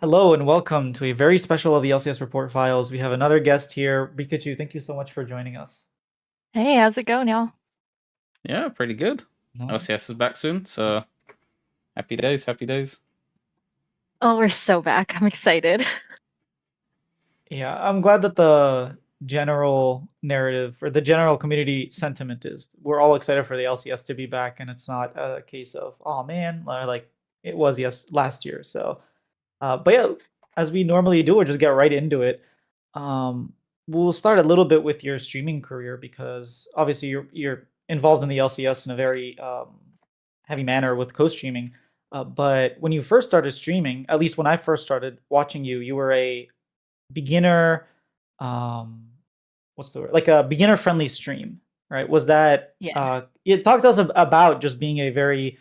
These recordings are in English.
Hello and welcome to a very special of the LCS Report Files. We have another guest here. Pikachu, thank you so much for joining us. Hey, how's it going, y'all? Yeah, pretty good. No? LCS is back soon, so happy days, happy days. Oh, we're so back. I'm excited. Yeah, I'm glad that the general narrative or the general community sentiment is we're all excited for the LCS to be back, and it's not a case of oh man, like it was last year. So, but yeah, as we normally do, we'll just get right into it. Um, we'll start a little bit with your streaming career because obviously you're involved in the LCS in a very heavy manner with co-streaming. But when you first started streaming, at least when I first started watching you, you were a beginner. Um, what's the word? Like a beginner-friendly stream, right? Was that? Yeah. You talk to us about just being a very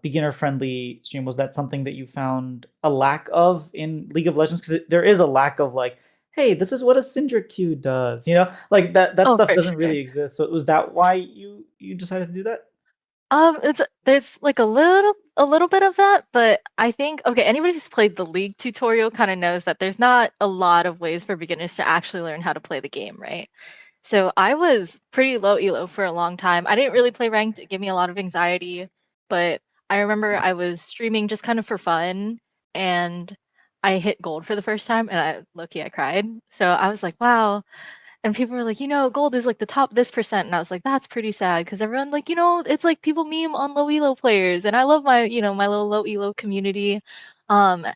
beginner-friendly stream. Was that something that you found a lack of in League of Legends? Because there is a lack of like, hey, this is what a Syndra Q does. Like that Oh, stuff for doesn't sure. really exist. So was that why you decided to do that? It's there's like a little bit of that, but I think okay, anybody who's played the League tutorial kind of knows that there's not a lot of ways for beginners to actually learn how to play the game, right? So I was pretty low elo for a long time. I didn't really play ranked. It gave me a lot of anxiety, but I remember I was streaming just kind of for fun and I hit gold for the first time and I cried. So I was like, wow. And people were like, gold is like the top this percent. And I was like, that's pretty sad because everyone like, it's like people meme on low elo players. And I love my little low elo community. Um,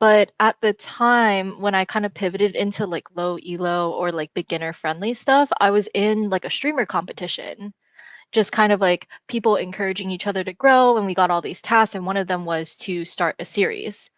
but at the time when I kind of pivoted into like low elo or like beginner friendly stuff, I was in like a streamer competition, just kind of like people encouraging each other to grow. And we got all these tasks. And one of them was to start a series.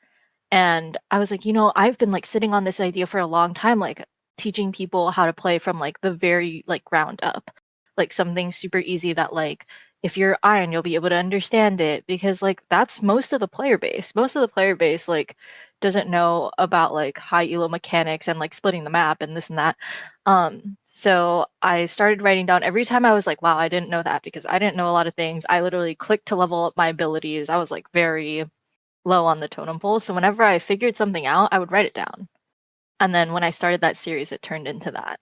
And I was like, I've been like sitting on this idea for a long time, like teaching people how to play from like the very like ground up, like something super easy that like if you're Iron, you'll be able to understand it because like that's most of the player base. Most of the player base like doesn't know about like high elo mechanics and like splitting the map and this and that. So I started writing down every time I was like, wow, I didn't know that because I didn't know a lot of things. I literally clicked to level up my abilities. I was like very low on the totem pole. So whenever I figured something out, I would write it down. And then when I started that series, it turned into that.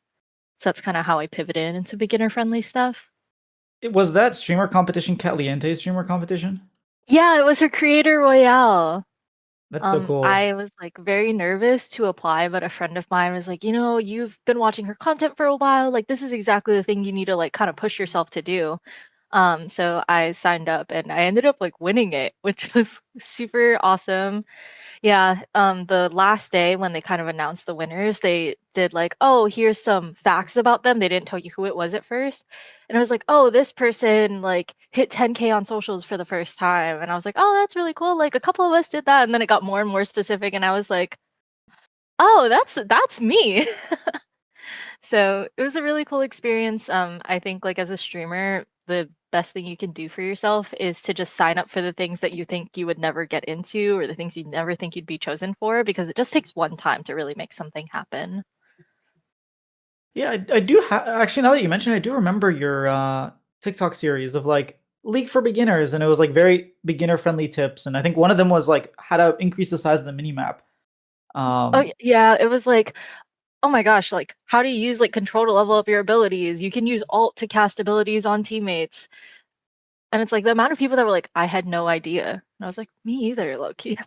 So that's kind of how I pivoted into beginner friendly stuff. It was that streamer competition, Catliente streamer competition. Yeah, it was her creator royale. That's so cool. I was like very nervous to apply, but a friend of mine was like, you've been watching her content for a while. Like, this is exactly the thing you need to like kind of push yourself to do. So I signed up and I ended up like winning it, which was super awesome. Yeah, the last day when they kind of announced the winners, they did like, oh, here's some facts about them. They didn't tell you who it was at first. And I was like, oh, this person like hit 10K on socials for the first time. And I was like, oh, that's really cool. Like a couple of us did that. And then it got more and more specific. And I was like, oh, that's me. So it was a really cool experience. I think like as a streamer, the best thing you can do for yourself is to just sign up for the things that you think you would never get into or the things you'd never think you'd be chosen for because it just takes one time to really make something happen. Yeah, I do actually, now that you mention it, I do remember your TikTok series of like League for Beginners, and it was like very beginner friendly tips. And I think one of them was like how to increase the size of the mini map. Oh Um, yeah, it was like, oh my gosh, like how do you use like control to level up your abilities? You can use alt to cast abilities on teammates. And it's like the amount of people that were like, I had no idea. And I was like, me either, Loki.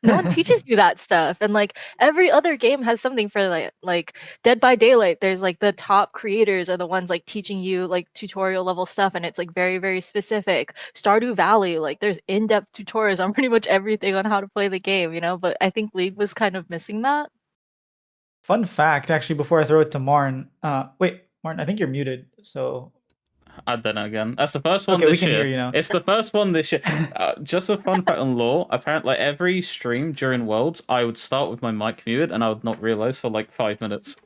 No one teaches you that stuff. And like every other game has something for like Dead by Daylight. There's like the top creators are the ones like teaching you like tutorial level stuff and it's like very, very specific. Stardew Valley, like there's in-depth tutorials on pretty much everything on how to play the game. But I think League was kind of missing that. Fun fact, actually, before I throw it to Marn. Wait, Martin, I think you're muted. So I don't know again. That's the first one okay, we this can hear year. you now. It's the first one this year. Just a fun fact on lore. Apparently, every stream during Worlds, I would start with my mic muted, and I would not realize for like 5 minutes.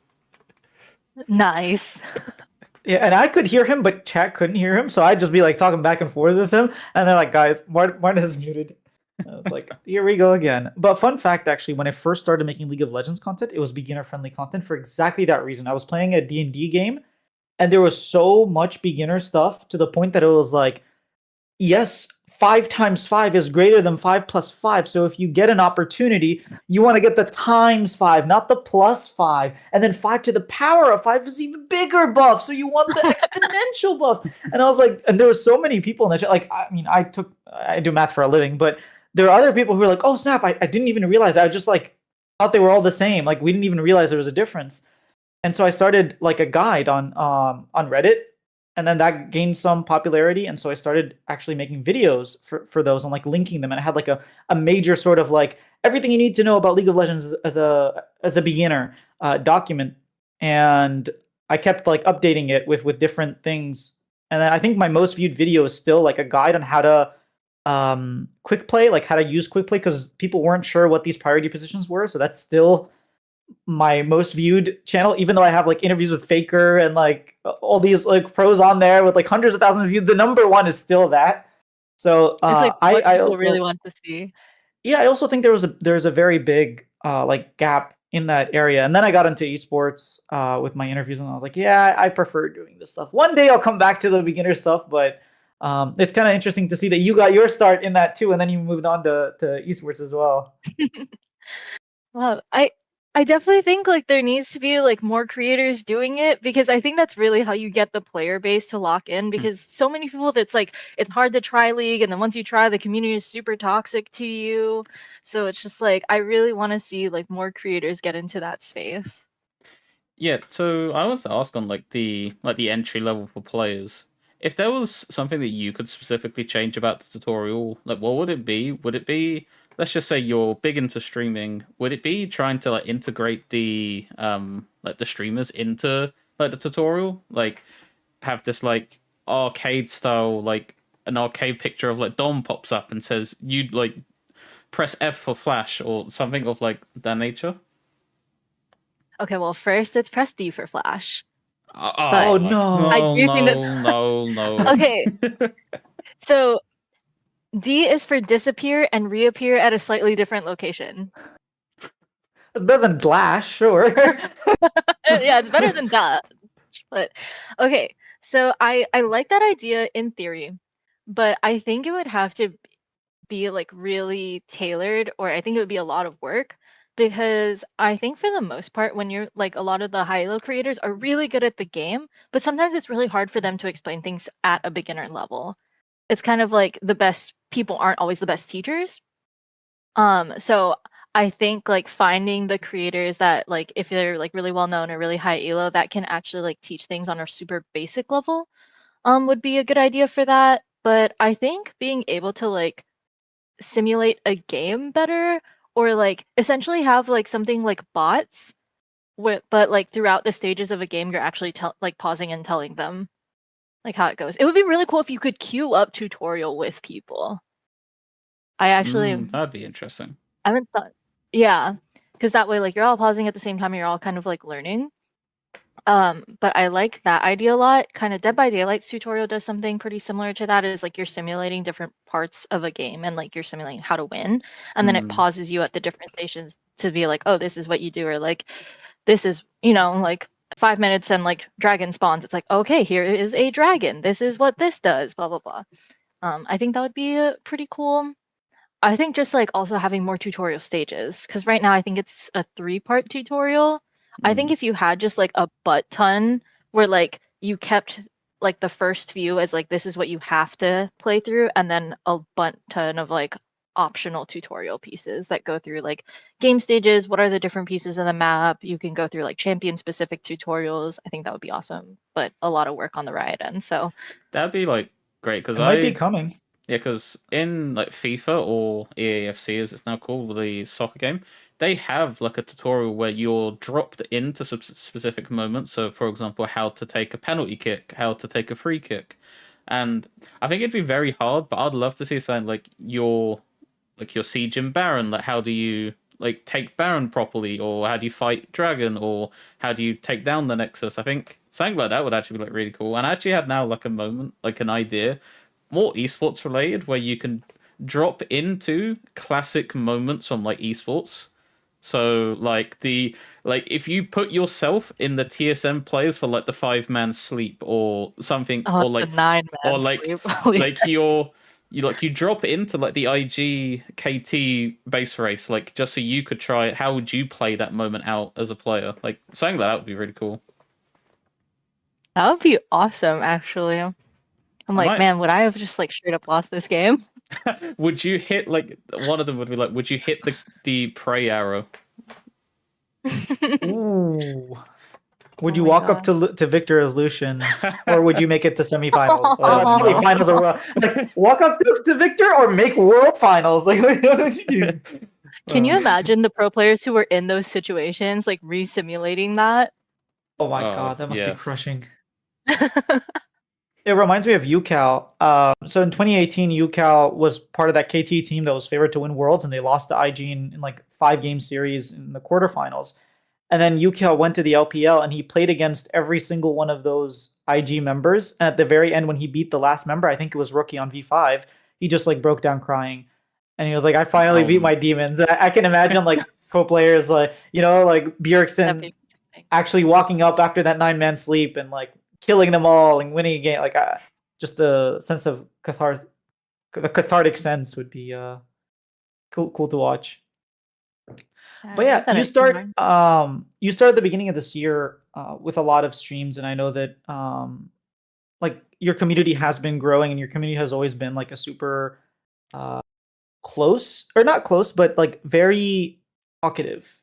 Nice. Yeah, and I could hear him, but chat couldn't hear him, so I'd just be like talking back and forth with him, and they're like, "Guys, Martin is muted." I was like, "Here we go again." But fun fact, actually, when I first started making League of Legends content, it was beginner-friendly content for exactly that reason. I was playing a D&D game, and there was so much beginner stuff to the point that it was like, yes, 5 times 5 is greater than 5 plus 5. So if you get an opportunity, you want to get the times 5, not the plus 5. And then 5 to the power of 5 is even bigger buff. So you want the exponential buffs. And I was like, and there were so many people in the chat. Like, I mean, I do math for a living, but there are other people who are like, oh, snap, I didn't even realize. I just like thought they were all the same. Like, we didn't even realize there was a difference. And so I started like a guide on Reddit, and then that gained some popularity, and so I started actually making videos for those and like linking them, and I had like a major sort of like everything you need to know about League of Legends as a beginner document, and I kept like updating it with different things, and then I think my most viewed video is still like a guide on how to quick play, like how to use quick play, because people weren't sure what these priority positions were, so that's still my most viewed channel, even though I have like interviews with Faker and like all these like pros on there with like hundreds of thousands of views. The number one is still that. So It's like what I people also really want to see. yeah, I also think there's a very big like gap in that area. And then I got into esports with my interviews, and I was like, yeah, I prefer doing this stuff. One day I'll come back to the beginner stuff, but it's kind of interesting to see that you got your start in that too, and then you moved on to esports as well. Well, I definitely think like there needs to be like more creators doing it, because I think that's really how you get the player base to lock in, because so many people that's like it's hard to try League, and then once you try, the community is super toxic to you. So it's just like I really want to see like more creators get into that space. Yeah, so I want to ask on like the entry level for players. If there was something that you could specifically change about the tutorial, like what would it be? Would it be, let's just say you're big into streaming, would it be trying to like integrate the like the streamers into like the tutorial? Like have this like arcade style, like an arcade picture of like Dom pops up and says you'd like press F for flash or something of like that nature? Okay, well first it's press D for flash. Oh, no. I do think that- no. Okay. So D is for disappear and reappear at a slightly different location. It's better than Glash, sure. Yeah, it's better than that. But okay, so I like that idea in theory, but I think it would have to be like really tailored, or I think it would be a lot of work, because I think for the most part when you're like a lot of the high-elo creators are really good at the game, but sometimes it's really hard for them to explain things at a beginner level. It's kind of like the best people aren't always the best teachers. So I think like finding the creators that like if they're like really well known or really high elo that can actually like teach things on a super basic level would be a good idea for that. But I think being able to like simulate a game better, or like essentially have like something like bots but like throughout the stages of a game you're actually like pausing and telling them like how it goes. It would be really cool if you could queue up tutorial with people. I actually That'd be interesting. I haven't thought, yeah, because that way, like, you're all pausing at the same time, you're all kind of like learning. But I like that idea a lot. Kind of Dead by Daylight's tutorial does something pretty similar to that. Is like you're simulating different parts of a game, and like you're simulating how to win, and then it pauses you at the different stations to be like, oh, this is what you do, or like, this is like 5 minutes and like dragon spawns. It's like, okay, here is a dragon. This is what this does. Blah blah blah. I think that would be pretty cool. I think just like also having more tutorial stages, because right now I think it's a 3-part tutorial. I think if you had just like a butt ton where like you kept like the first few as like this is what you have to play through, and then a butt ton of like optional tutorial pieces that go through like game stages, what are the different pieces of the map, you can go through like champion specific tutorials. I think that would be awesome, but a lot of work on the riot end. So that'd be like great, because It might be coming. Yeah, because in like FIFA or EAFC as it's now called, the soccer game, they have like a tutorial where you're dropped into specific moments. So, for example, how to take a penalty kick, how to take a free kick, and I think it'd be very hard. But I'd love to see something like your siege in Baron. Like, how do you like take Baron properly, or how do you fight Dragon, or how do you take down the Nexus? I think something like that would actually be like really cool. And I actually had now like a moment, like an idea more esports related, where you can drop into classic moments from like esports. So like if you put yourself in the TSM players for like the 5-man sleep or something, or like the 9-man or like sleep. like you drop into like the IG KT base race, like just so you could try it. How would you play that moment out as a player? Like saying that out would be really cool. That would be awesome, actually. I'm I like, might. man, would I have just like straight up lost this game? Would you hit like one of them would be like, would you hit the prey arrow? Ooh. Would Oh you my walk up God. to Victor as Lucian, or would you make it to semifinals? Probably no. finals or like walk up to Victor or make world finals? Like what would you do? Can you imagine the pro players who were in those situations, like re-simulating that? Oh my Oh, god, that must be yes. crushing. It reminds me of UCal. So in 2018, UCal was part of that KT team that was favored to win Worlds, and they lost to IG in like 5-game series in the quarterfinals. And then UCal went to the LPL, and he played against every single one of those IG members. And at the very end, when he beat the last member, I think it was Rookie on V5, he just like broke down crying, and he was like, "I finally beat my demons." And I can imagine like pro players like like That'd Bjergsen be amazing. actually walking up after that 9-man sleep and like killing them all and winning a game. Like just the sense of the cathartic sense would be cool to watch. Yeah, But I yeah, love that you idea, start Martin. you start at the beginning of this year with a lot of streams, and I know that like your community has been growing, and your community has always been like a super uh, close, or not close, but like very talkative,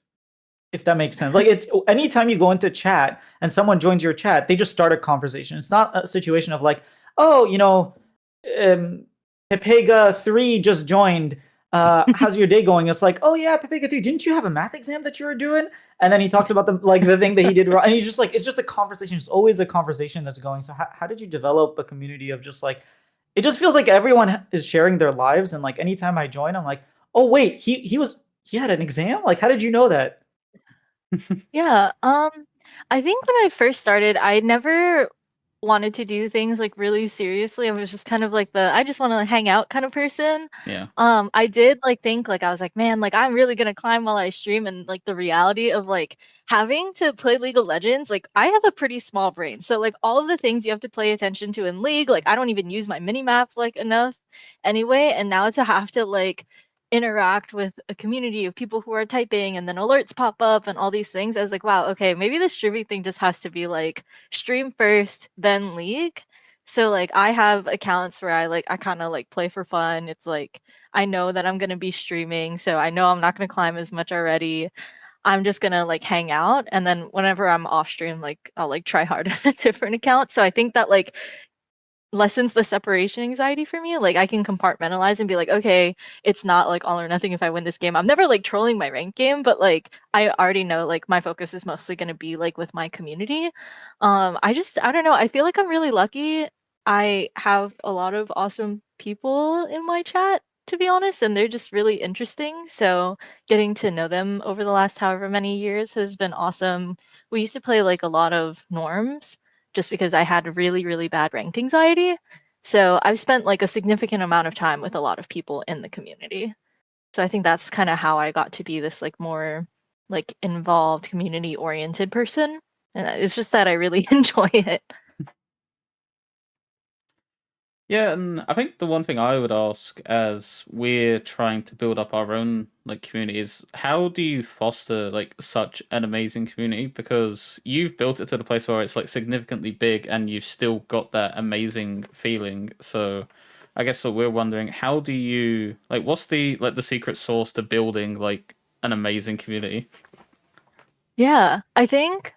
if that makes sense. Like it's anytime you go into chat and someone joins your chat, they just start a conversation. It's not a situation of like, oh, um, Pepega 3 just joined. How's your day going? It's like, oh yeah, Pepega 3, didn't you have a math exam that you were doing? And then he talks about the thing that he did wrong. And he's just like, it's just a conversation. It's always a conversation that's going. So how did you develop a community of just like, it just feels like everyone is sharing their lives, and like anytime I join, I'm like, oh wait, he had an exam? Like, how did you know that? Yeah, I think when I first started, I never wanted to do things like really seriously. I was just kind of like the I just want to hang out kind of person. Yeah. I did like think like I was like, man, like I'm really gonna climb while I stream, and like the reality of like having to play League of Legends, like I have a pretty small brain. So like all of the things you have to pay attention to in League, like I don't even use my mini map like enough anyway. And now to have to like interact with a community of people who are typing and then alerts pop up and all these things, I was like, wow, okay, maybe the streaming thing just has to be like stream first, then League. So like I have accounts where I kind of like play for fun. It's like I know that I'm gonna be streaming, so I know I'm not gonna climb as much already. I'm just gonna like hang out, and then whenever I'm off stream, like I'll like try hard on a different account. So I think that like lessens the separation anxiety for me. Like I can compartmentalize and be like, okay, it's not like all or nothing if I win this game. I'm never like trolling my ranked game, but like I already know like my focus is mostly going to be like with my community. I don't know. I feel like I'm really lucky. I have a lot of awesome people in my chat, to be honest, and they're just really interesting. So getting to know them over the last however many years has been awesome. We used to play like a lot of norms just because I had really, really bad ranked anxiety. So I've spent like a significant amount of time with a lot of people in the community. So I think that's kind of how I got to be this like more like involved community oriented person. And it's just that I really enjoy it. Yeah, and I think the one thing I would ask as we're trying to build up our own like community is how do you foster like such an amazing community? Because you've built it to the place where it's like significantly big and you've still got that amazing feeling. So I guess what we're wondering, how do you like what's the secret sauce to building like an amazing community? Yeah, I think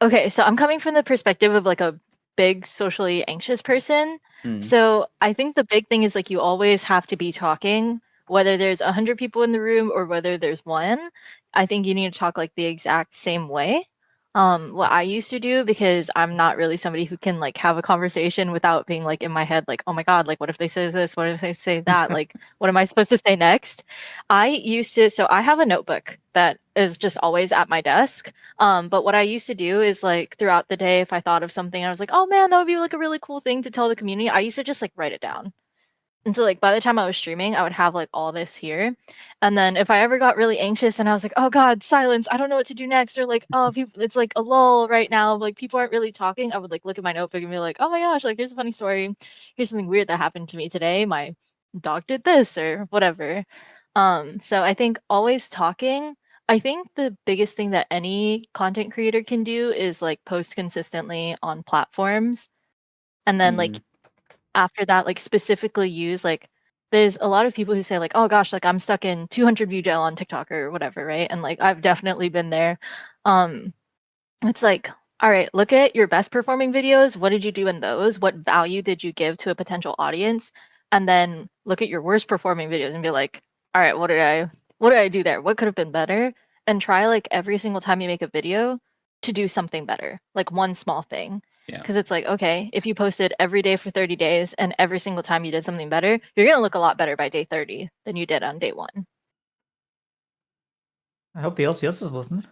okay, so I'm coming from the perspective of like a big socially anxious person. Hmm. So I think the big thing is like you always have to be talking, whether there's 100 people in the room or whether there's one. I think you need to talk like the exact same way. What I used to do, because I'm not really somebody who can like have a conversation without being like in my head, like, oh my God, like what if they say this? What if they say that? Like, what am I supposed to say next? So I have a notebook that is just always at my desk. But what I used to do is like throughout the day, if I thought of something, I was like, oh man, that would be like a really cool thing to tell the community. I used to just like write it down. And so like by the time I was streaming, I would have like all this here. And then if I ever got really anxious and I was like, oh God, silence, I don't know what to do next, or like, oh, people, it's like a lull right now, like people aren't really talking, I would like look at my notebook and be like, oh my gosh, like here's a funny story. Here's something weird that happened to me today. My dog did this or whatever. So I think always talking. I think the biggest thing that any content creator can do is like post consistently on platforms. And then like after that, like specifically use like there's a lot of people who say like, oh gosh, like I'm stuck in 200 view jail on TikTok or whatever, right? And like I've definitely been there. It's like, all right, look at your best performing videos. What did you do in those? What value did you give to a potential audience? And then look at your worst performing videos and be like, all right, what did I do there? What could have been better? And try like every single time you make a video to do something better, like one small thing. Yeah. Because it's like, okay, if you posted every day for 30 days and every single time you did something better, you're going to look a lot better by day 30 than you did on day 1. I hope the LCS is listening.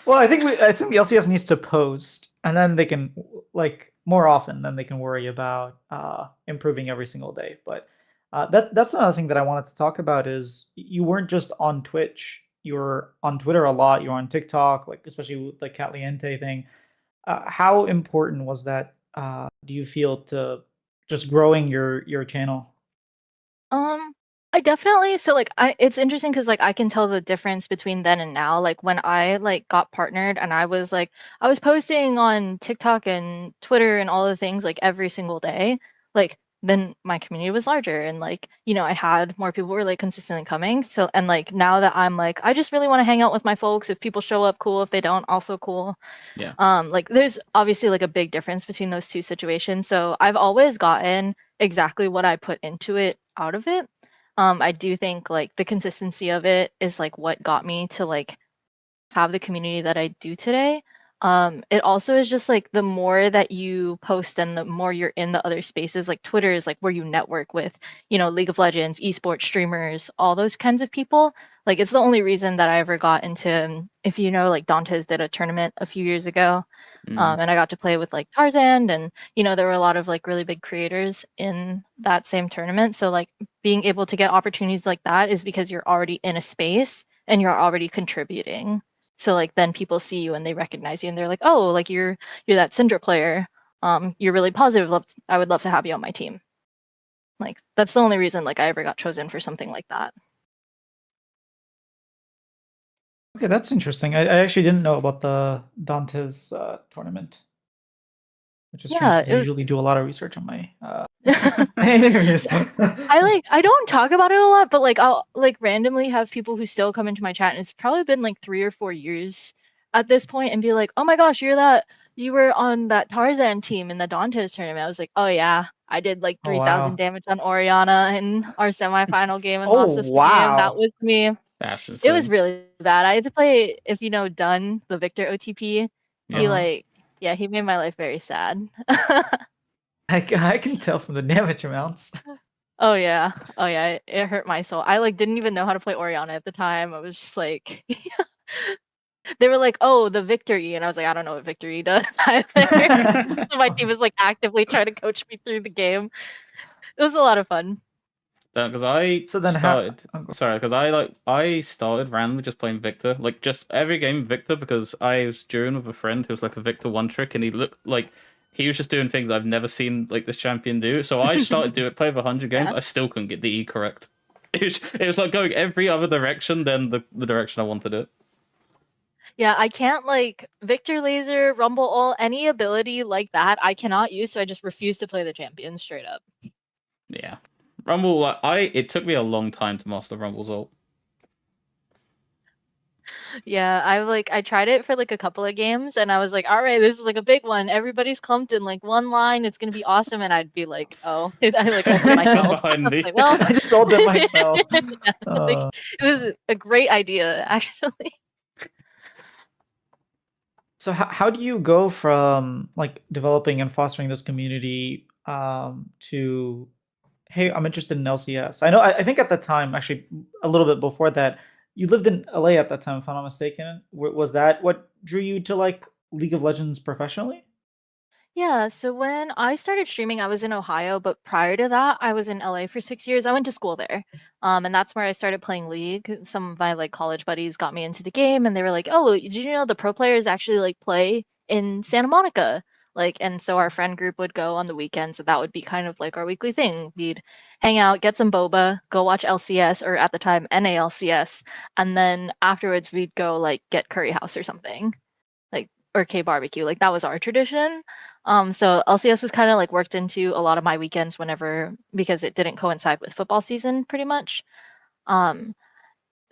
Well, I think the LCS needs to post, and then they can like more often. Then they can worry about improving every single day. But that's another thing that I wanted to talk about is you weren't just on Twitch. You were on Twitter a lot. You were on TikTok, like especially with the Catliente thing. How important was that? Do you feel to just growing your channel? I definitely so like it's interesting because like I can tell the difference between then and now. Like when I like got partnered and I was posting on TikTok and Twitter and all the things like every single day, like then my community was larger and like, you know, I had more people who were like consistently coming. So and like now that I'm like, I just really want to hang out with my folks. If people show up, cool. If they don't, also cool. Yeah. Like there's obviously like a big difference between those two situations. So I've always gotten exactly what I put into it out of it. I do think like the consistency of it is like what got me to like have the community that I do today. It also is just like the more that you post and the more you're in the other spaces, like Twitter is like where you network with, you know, League of Legends, esports streamers, all those kinds of people. Like it's the only reason that I ever got into, if you know, like Dantes did a tournament a few years ago. And I got to play with like Tarzan, and you know there were a lot of like really big creators in that same tournament. So like being able to get opportunities like that is because you're already in a space and you're already contributing. So like then people see you and they recognize you and they're like, oh, like you're that Syndra player. You're really positive. I would love to have you on my team. Like that's the only reason like I ever got chosen for something like that. Okay, that's interesting. I actually didn't know about the Dantes tournament, which is strange Yeah, 'cause I usually do a lot of research on my interviews. I don't talk about it a lot, but like I'll like randomly have people who still come into my chat, and it's probably been like 3 or 4 years at this point, and be like, "Oh my gosh, you were on that Tarzan team in the Dantes tournament." I was like, "Oh yeah, I did like Oh 3,000 wow! damage on Oriana in our semifinal game and Oh lost this game. That wow! was me." That's It was insane. really bad. I had to play, if you know Dunn, the Victor OTP. He Yeah. like yeah, he made my life very sad. I can tell from the damage amounts. Oh yeah. Oh yeah. It hurt my soul. I like didn't even know how to play Oriana at the time. I was just like they were like, "Oh, the victory," and I was like, "I don't know what victory does." either." So my team was like actively trying to coach me through the game. It was a lot of fun. Because I So then started. oh, go- Sorry, because I started randomly just playing Victor, like just every game Victor, because I was during with a friend who was like a Victor one trick, and he looked like he was just doing things I've never seen like this champion do. So I started do it, play over 100 games. Yeah. I still couldn't get the E correct. It was like going every other direction than the direction I wanted it. Yeah, I can't like Victor Laser, Rumble Ult, any ability like that I cannot use, so I just refuse to play the champion straight up. Yeah, Rumble. Like, it took me a long time to master Rumble's ult. Yeah, I tried it for like a couple of games and I was like, all right, this is like a big one. Everybody's clumped in like one line. It's gonna be awesome. And I'd be like, oh, I like ulted myself. Behind me. Like, well, I just ulted myself. yeah, like, it was a great idea, actually. So how do you go from like developing and fostering this community to hey, I'm interested in LCS? I know I think at the time, actually a little bit before that, you lived in LA at that time, if I'm not mistaken. Was that what drew you to like League of Legends professionally? Yeah, so when I started streaming, I was in Ohio, but prior to that, I was in LA for 6 years. I went to school there. And that's where I started playing League. Some of my like college buddies got me into the game and they were like, "Oh, did you know the pro players actually like play in Santa Monica?" Like, and so our friend group would go on the weekends, and that would be kind of like our weekly thing. We'd hang out, get some boba, go watch LCS or at the time NALCS, and then afterwards we'd go like get Curry House or something like or K barbecue. Like that was our tradition. So LCS was kind of like worked into a lot of my weekends whenever because it didn't coincide with football season pretty much. Um,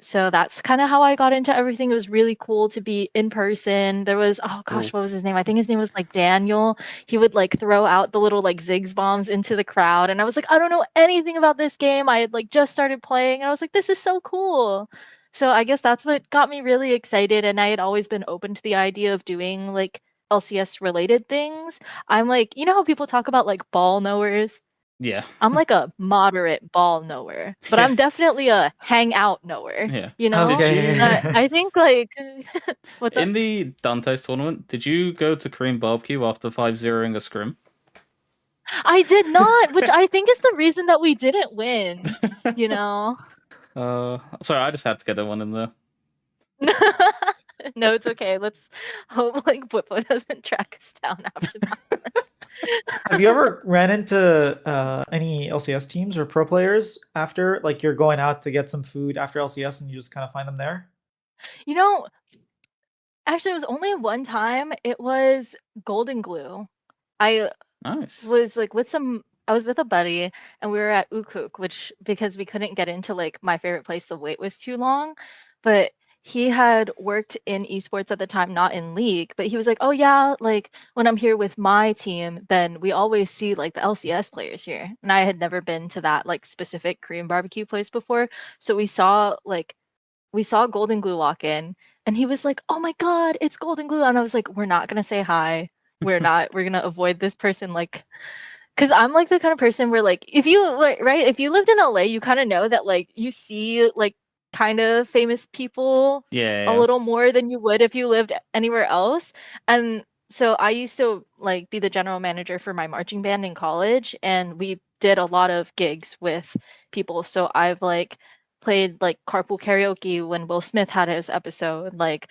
so that's kind of how I got into everything. It was really cool to be in person. There was, oh gosh, Cool. what was his name? I think his name was like Daniel. He would like throw out the little like Ziggs bombs into the crowd. And I was like, I don't know anything about this game. I had like just started playing and I was like, this is so cool. So I guess that's what got me really excited. And I had always been open to the idea of doing like LCS related things. I'm like, you know how people talk about like ball knowers? Yeah. I'm like a moderate ball knower, but Yeah. I'm definitely a hang out knower, Yeah. you know? Did you I think like what's up? in the Dante's tournament, did you go to Korean barbecue after 5-0ing a scrim? I did not, which I think is the reason that we didn't win, you know? Sorry, I just had to get that one in there. No, it's okay. Let's hope like Bwipo doesn't track us down after that. Have you ever ran into any LCS teams or pro players after, like you're going out to get some food after LCS and you just kind of find them there? You know, actually it was only one time. It was Golden Glue. I Nice. was like with some I was with a buddy and we were at Ukuk, which because we couldn't get into like my favorite place, the wait was too long. But he had worked in esports at the time, not in league, but he was like, "Oh yeah, like when I'm here with my team, then we always see like the LCS players here." And I had never been to that like specific Korean barbecue place before. So we saw Golden Glue walk in and he was like, "Oh my God, it's Golden Glue." And I was like, "We're not gonna say hi. We're gonna avoid this person like because I'm like the kind of person where like if you like right if you lived in LA you kind of know that like you see like kind of famous people a Yeah. little more than you would if you lived anywhere else. And so I used to like be the general manager for my marching band in college and we did a lot of gigs with people. So I've like played like carpool karaoke when Will Smith had his episode like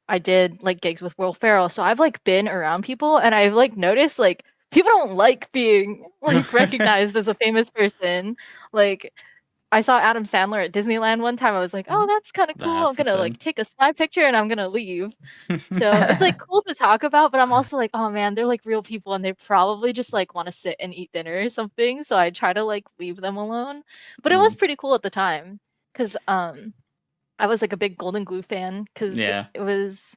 I did like gigs with Will Ferrell. So I've like been around people and I've like noticed like people don't like being like recognized as a famous person. Like I saw Adam Sandler at Disneyland one time. I was like, "Oh, that's kind of cool. I'm That's gonna like insane. take a slide picture and I'm gonna leave." So it's like cool to talk about, but I'm also like, "Oh man, they're like real people and they probably just like want to sit and eat dinner or something." So I try to like leave them alone. But it was Mm, pretty cool at the time because I was like a big Golden Glue fan because yeah. it was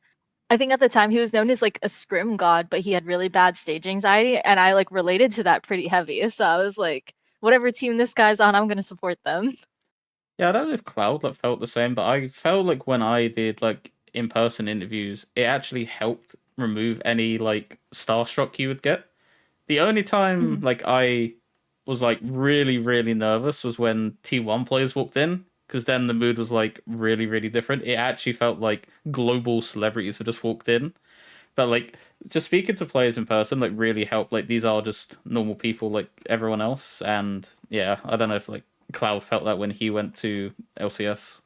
I think at the time he was known as like a scrim god, but he had really bad stage anxiety, and I like related to that pretty heavy. So I was like, whatever team this guy's on, I'm gonna support them. Yeah, I don't know if Cloud like felt the same, but I felt like when I did like in-person interviews, it actually helped remove any like starstruck you would get. The only time Mhm. like I was like really really nervous was when T1 players walked in because then the mood was like really really different. It actually felt like global celebrities had just walked in. But like just speaking to players in person like really helped. Like these are just normal people like everyone else, and yeah, I don't know if like Cloud felt that when he went to LCS.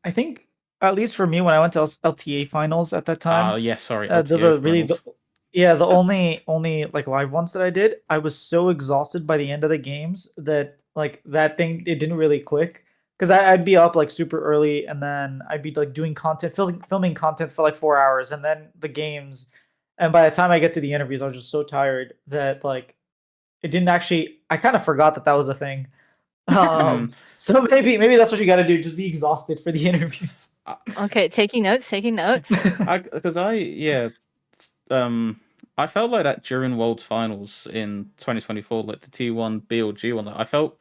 I think, at least for me, when I went to LTA finals at that Ah, time, yes, sorry, those LTO are really finals. the only like live ones that I did. I was so exhausted by the end of the games that like that thing it didn't really click because I'd be up like super early and then I'd be like doing content, filming content for like 4 hours, and then the games. And by the time I get to the interviews, I was just so tired that like it didn't actually. I kind of forgot that that was a thing. Hmm. So maybe that's what you got to do. Just be exhausted for the interviews. Okay, taking notes, taking notes. Yeah, um, I felt like that during World Finals in 2024, like the T1 BLG one. I felt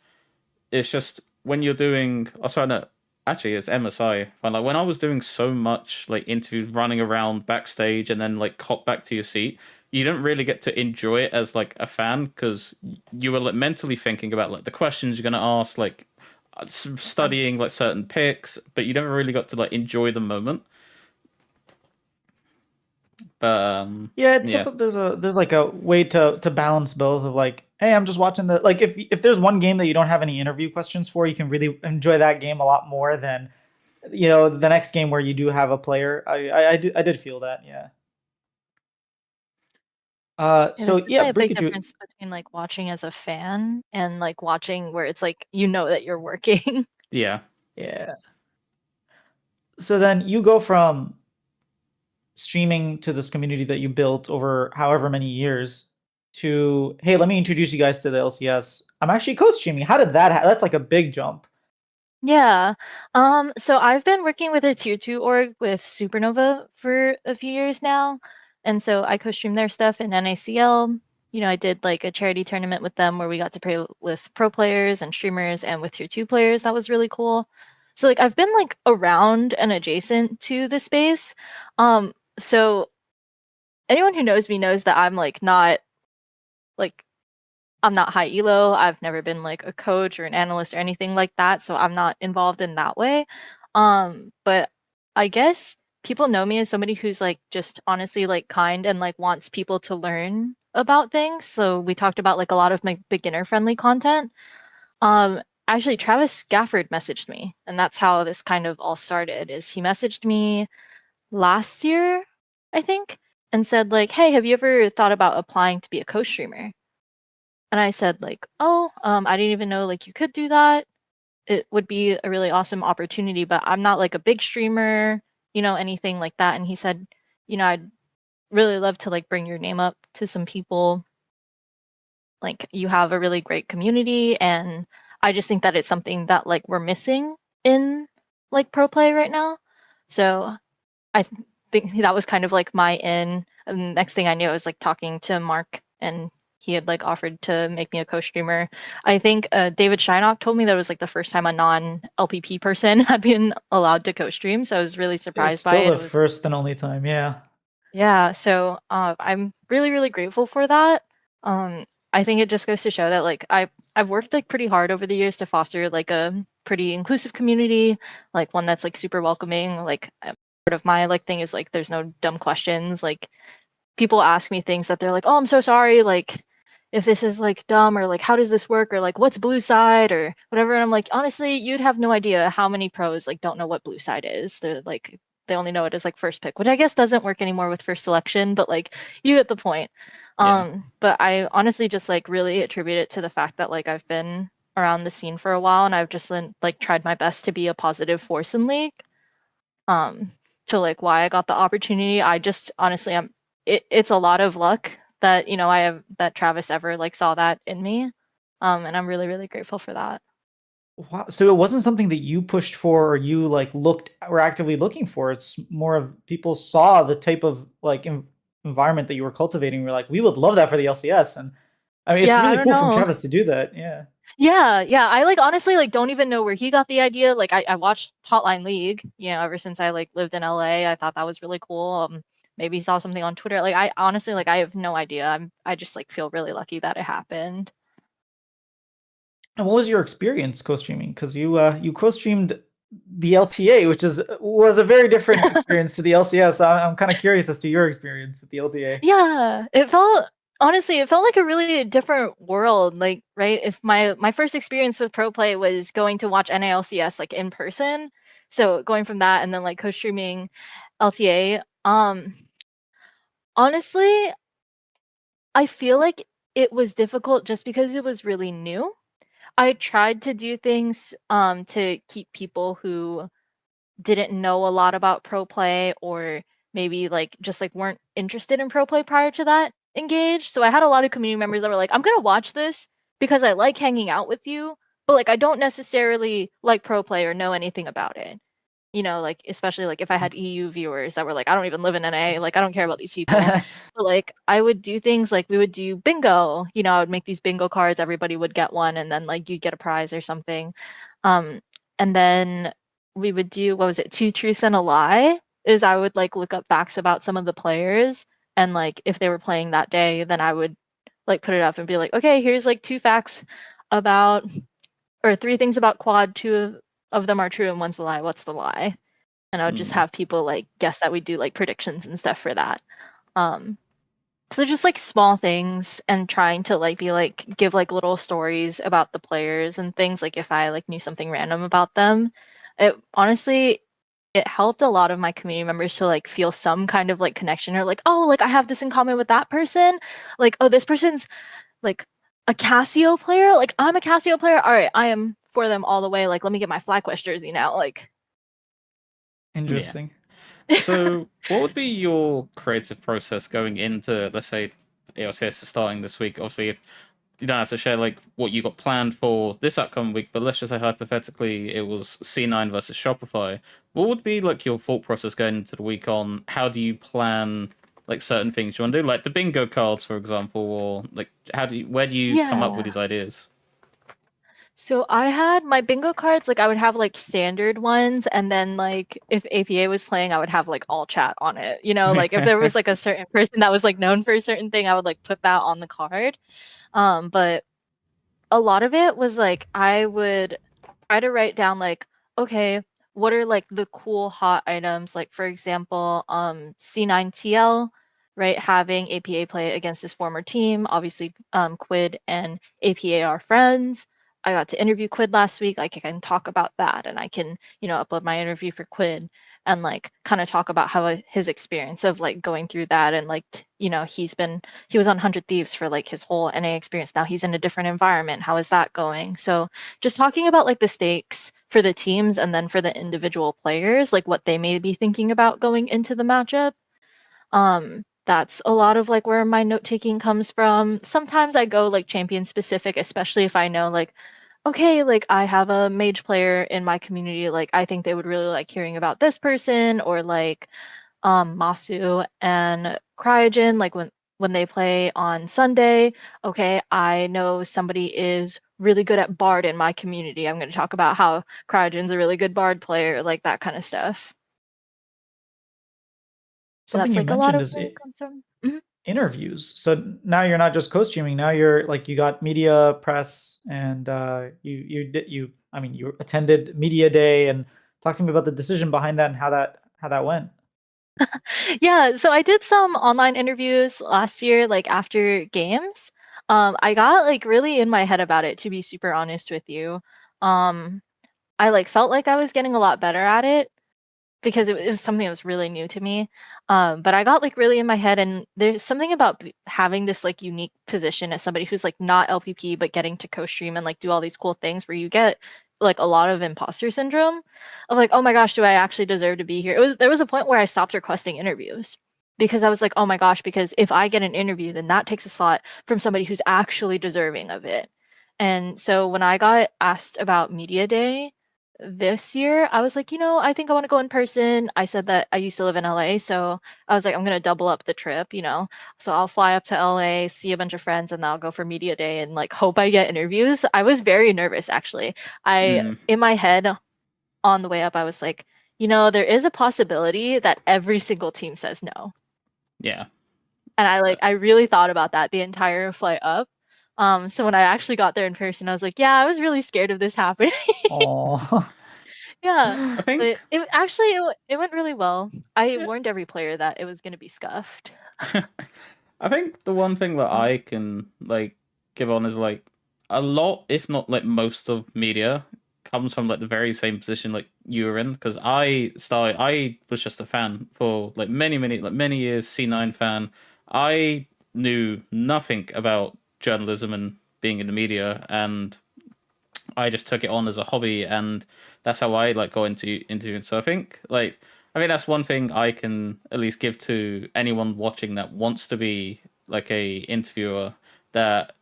it's just when you're doing. Oh, sorry, no. Actually, it's MSI. But like when I was doing so much like interviews, running around backstage, and then like hop back to your seat, you didn't really get to enjoy it as like a fan because you were like mentally thinking about like the questions you're gonna ask, like studying like certain picks, but you never really got to like enjoy the moment. But Yeah, it's yeah, there's like a way to balance both of like, hey, I'm just watching the like if there's one game that you don't have any interview questions for, you can really enjoy that game a lot more than the next game where you do have a player. I did feel that, yeah. Yeah, there's So yeah, definitely a big Brikachu, difference between like watching as a fan and like watching where it's like you know that you're working. yeah. yeah. So then you go from streaming to this community that you built over however many years to, hey, let me introduce you guys to the LCS. I'm actually co-streaming. How did that that's like a big jump. Yeah. So I've been working with a tier 2 org with Supernova for a few years now. And so I co-stream their stuff in NACL. I did like a charity tournament with them where we got to play with pro players and streamers and with tier 2 players. That was really cool. So like I've been like around and adjacent to the space. So anyone who knows me knows that I'm like not like I'm not high elo. I've never been like a coach or an analyst or anything like that, so I'm not involved in that way. But I guess people know me as somebody who's like just honestly like kind and like wants people to learn about things. So we talked about like a lot of my beginner friendly content. Actually Travis Gafford messaged me, and that's how this kind of all started. Is he messaged me last year, I think, and said like, "Hey, have you ever thought about applying to be a co-streamer?" And I said like, "Oh, I didn't even know like you could do that. It would be a really awesome opportunity, but I'm not like a big streamer, anything like that." And he said, "I'd really love to like bring your name up to some people. Like you have a really great community, and I just think that it's something that like we're missing in like pro play right now." So think that was kind of like my in. And the next thing I knew, I was like talking to Mark, and he had like offered to make me a co-streamer. I think David Shynock told me that it was like the first time a non-LPP person had been allowed to co-stream, so I was really It's surprised by still it. the first and only time, yeah. Yeah, so I'm really, really grateful for that. I think it just goes to show that like I've worked like pretty hard over the years to foster like a pretty inclusive community, like one that's like super welcoming. Like part of my like thing is like there's no dumb questions. Like people ask me things that they're like, "Oh, I'm so sorry, like if this is like dumb," or like, "How does this work?" or like, "What's blue side?" or whatever. And I'm like, honestly, you'd have no idea how many pros like don't know what blue side is. They're like they only know it as like first pick, which I guess doesn't work anymore with first selection, but like you get the point. Yeah. But I honestly just like really attribute it to the fact that like I've been around the scene for a while, and I've just like tried my best to be a positive force in League. Um, to like why I got the opportunity. I just honestly it's a lot of luck that I have that Travis ever like saw that in me. And I'm really, really grateful for that. Wow. So it wasn't something that you pushed for or you like looked were actively looking for. It's more of people saw the type of like environment that you were cultivating. We're like, we would love that for the LCS. And I mean, it's Yeah, I really don't cool from know. Travis to do that. Yeah. Yeah. I like honestly like don't even know where he got the idea. Like I watched Hotline League, ever since I like lived in LA. I thought that was really cool. Maybe he saw something on Twitter. Like I honestly like I have no idea. I just like feel really lucky that it happened. And what was your experience co-streaming? Because you co-streamed the LTA, which was a very different experience to the LCS. I'm kind of curious as to your experience with the LTA. Yeah, it felt like a really different world. Like, right? If my first experience with pro play was going to watch NALCS like in person. So going from that and then like co-streaming LTA, honestly, I feel like it was difficult just because it was really new. I tried to do things to keep people who didn't know a lot about pro play, or maybe like just like weren't interested in pro play prior to that engaged. So I had a lot of community members that were like, "I'm gonna watch this because I like hanging out with you, but like I don't necessarily like pro play or know anything about it." Like especially like if I had EU viewers that were like, "I don't even live in NA, like I don't care about these people." But like I would do things like we would do bingo. I would make these bingo cards, everybody would get one, and then like you'd get a prize or something. Um, and then we would do, what was it, two truths and a lie? Is I would like look up facts about some of the players, and like if they were playing that day, then I would like put it up and be like, "Okay, here's like two facts about or three things about quad, two of them are true and one's the lie. What's the lie?" And I would just Mm. have people like guess that we do like predictions and stuff for that. So just like small things and trying to like be like give like little stories about the players and things like if I like knew something random about them. It honestly it helped a lot of my community members to like feel some kind of like connection or like, oh, like I have this in common with that person. Like, oh, this person's like a Casio player. Like I'm a Casio player. All right, I am for them all the way. Like, let me get my FlyQuest jersey now. Like, Interesting. So, what would be your creative process going into, let's say, LCS is starting this week? Obviously, you don't have to share like what you got planned for this upcoming week, but let's just say hypothetically it was C9 versus Shopify. What would be like your thought process going into the week on how do you plan like certain things you want to do, like the bingo cards, for example, or like where do you come up with yeah. these ideas? So I had my bingo cards, like I would have like standard ones, and then like if APA was playing, I would have like all chat on it. You know, like if there was like a certain person that was like known for a certain thing, I would like put that on the card. But a lot of it was like I would try to write down like, okay, what are like the cool hot items? Like for example, C9TL, right? Having APA play against his former team. Obviously, Quid and APA are friends. I got to interview Quid last week. Like I can talk about that and I can, upload my interview for Quid and like kind of talk about how his experience of like going through that and like he was on 100 Thieves for like his whole NA experience. Now he's in a different environment. How is that going? So just talking about like the stakes for the teams and then for the individual players, like what they may be thinking about going into the matchup. That's a lot of like where my note taking comes from. Sometimes I go like champion specific, especially if I know like, okay, like I have a mage player in my community, like I think they would really like hearing about this person, or like Masu and Cryogen, like when they play on Sunday, okay, I know somebody is really good at Bard in my community. I'm going to talk about how Cryogen's a really good Bard player, like that kind of stuff. So Something that's you like a lot mentioned of is where it comes from. Mhm. interviews. So now you're not just co-streaming. Now you're like you got media press, and I mean you attended media day, and talk to me about the decision behind that and how that went. Yeah, so I did some online interviews last year, like after games. I got like really in my head about it, to be super honest with you. Um, I like felt like I was getting a lot better at it because it was something that was really new to me. But I got like really in my head, and there's something about having this like unique position as somebody who's like not LPP but getting to co-stream and like do all these cool things where you get like a lot of imposter syndrome of like, oh my gosh, do I actually deserve to be here? There was a point where I stopped requesting interviews because I was like, oh my gosh, because if I get an interview, then that takes a slot from somebody who's actually deserving of it. And so when I got asked about media day this year, I was like, I think I want to go in person. I said that I used to live in LA, so I was like, I'm gonna double up the trip. So I'll fly up to LA, see a bunch of friends, and then I'll go for media day and like hope I get interviews. I was very nervous actually. Mm, In my head on the way up, I was like, there is a possibility that every single team says no. yeah. And I really thought about that the entire flight up. So when I actually got there in person, I was like, yeah, I was really scared of this happening. Oh, Yeah, I but think it actually it went really well. I warned every player that it was going to be scuffed. I think the one thing that Mm. I can like give on is like a lot, if not like most of media comes from like the very same position like you were in. Because I was just a fan for like many years, C9 fan. I knew nothing about journalism and being in the media, and I just took it on as a hobby, and that's how I like go into interviewing. So I think that's one thing I can at least give to anyone watching that wants to be like a interviewer, that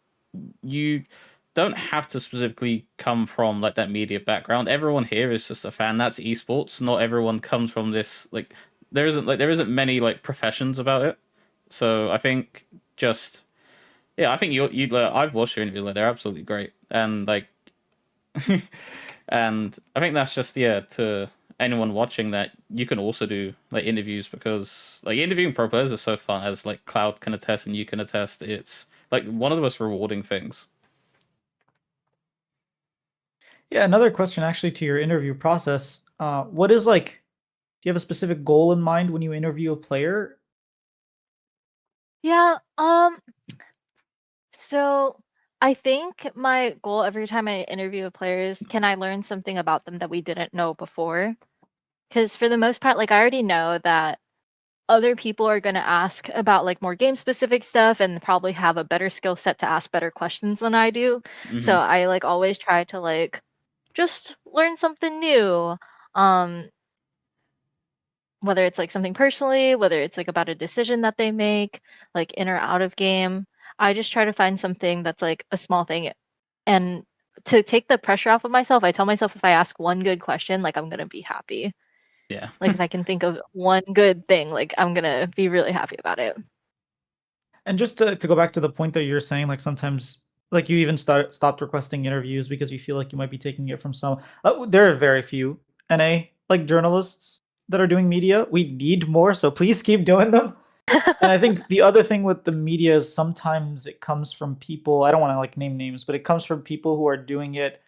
you don't have to specifically come from like that media background. Everyone here is just a fan. That's esports. Not everyone comes from this like there isn't many like professions about it. So I think just yeah, I think I've watched your interviews, like they're absolutely great, and like and I think that's just yeah to anyone watching that you can also do like interviews, because like interviewing pro players is so fun, as like Cloud can attest and you can attest. It's like one of the most rewarding things. yeah. Another question actually to your interview process. What is like? Do you have a specific goal in mind when you interview a player? Yeah, so I think my goal every time I interview a player is, can I learn something about them that we didn't know before? Because for the most part, like I already know that other people are going to ask about like more game specific stuff and probably have a better skill set to ask better questions than I do. So Hmm. I like always try to like just learn something new. Um, whether it's like something personally, whether it's like about a decision that they make, like in or out of game. I just try to find something that's like a small thing. And to take the pressure off of myself, I tell myself if I ask one good question, like I'm gonna be happy. Yeah. Like if I can think of one good thing, like I'm gonna be really happy about it. And just to go back to the point that you're saying, like sometimes like you even stopped requesting interviews because you feel like you might be taking it from some. There are very few NA like journalists that are doing media. We need more, so please keep doing them. And I think the other thing with the media is sometimes it comes from people. I don't want to like name names, but it comes from people who are doing it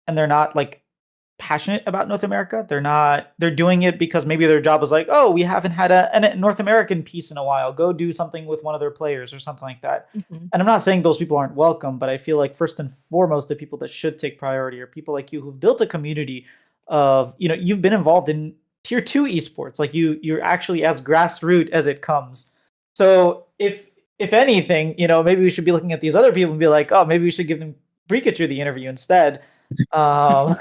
and they're not like passionate about North America. They're doing it because maybe their job was like, oh, we haven't had a North American piece in a while. Go do something with one of their players or something like that. Mhm. And I'm not saying those people aren't welcome, but I feel like first and foremost, the people that should take priority are people like you who've built a community of, you've been involved in tier two esports. Like you're actually as grassroots as it comes. So if anything, maybe we should be looking at these other people and be like, oh, maybe we should give them Pikachu the interview instead. Um,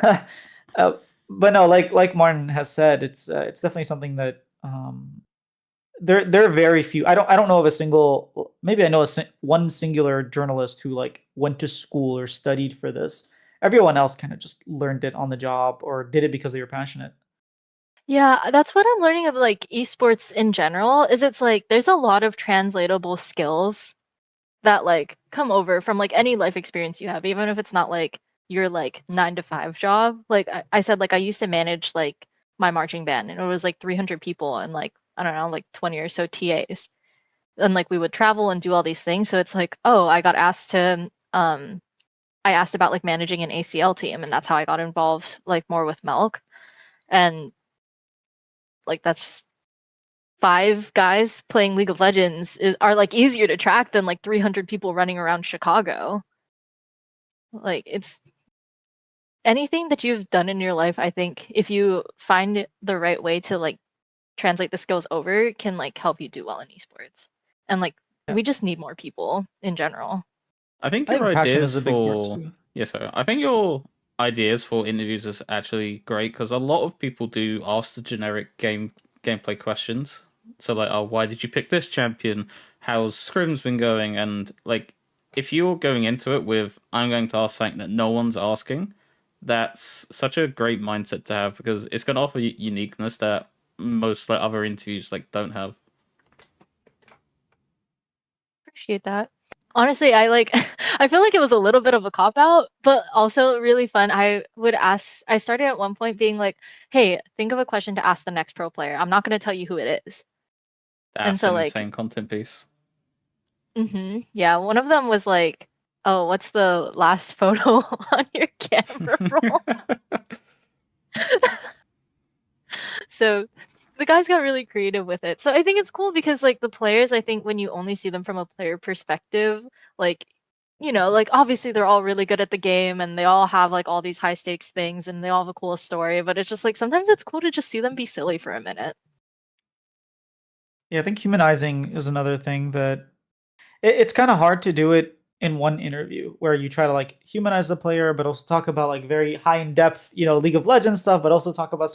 uh, but no, like Martin has said, it's definitely something that there are very few. I don't know of a single. Maybe I know one singular journalist who like went to school or studied for this. Everyone else kind of just learned it on the job or did it because they were passionate. Yeah, that's what I'm learning of like esports in general, is it's like there's a lot of translatable skills that like come over from like any life experience you have, even if it's not like your like 9 to 5 job. Like I said, like I used to manage like my marching band and it was like 300 people and like, I don't know, like 20 or so TAs. And like we would travel and do all these things. So it's like, oh, I asked about like managing an ACL team and that's how I got involved like more with Milk. And like that's 5 guys playing League of Legends are like easier to track than like 300 people running around Chicago. Like it's anything that you've done in your life, I think if you find the right way to like translate the skills over can like help you do well in esports. And like Yeah. we just need more people in general. I think I your think passion is ideas a big part for too. yes, sir. I think your ideas for interviews is actually great because a lot of people do ask the generic gameplay questions. So like, oh, why did you pick this champion? How's scrims been going? And like, if you're going into it with, I'm going to ask something that no one's asking, that's such a great mindset to have because it's going to offer uniqueness that most like other interviews like don't have. Appreciate that. Honestly, I like I feel like it was a little bit of a cop out, but also really fun. I started at one point being like, "Hey, think of a question to ask the next pro player. I'm not going to tell you who it is." And That's so an like, insane content piece. yeah, one of them was like, "Oh, what's the last photo on your camera roll?" So the guys got really creative with it. So I think it's cool because like the players, I think when you only see them from a player perspective, like like obviously they're all really good at the game and they all have like all these high stakes things and they all have a cool story, but it's just like sometimes it's cool to just see them be silly for a minute. Yeah, I think humanizing is another thing that it's kind of hard to do it in one interview where you try to like humanize the player, but also talk about like very high in depth, League of Legends stuff, but also talk about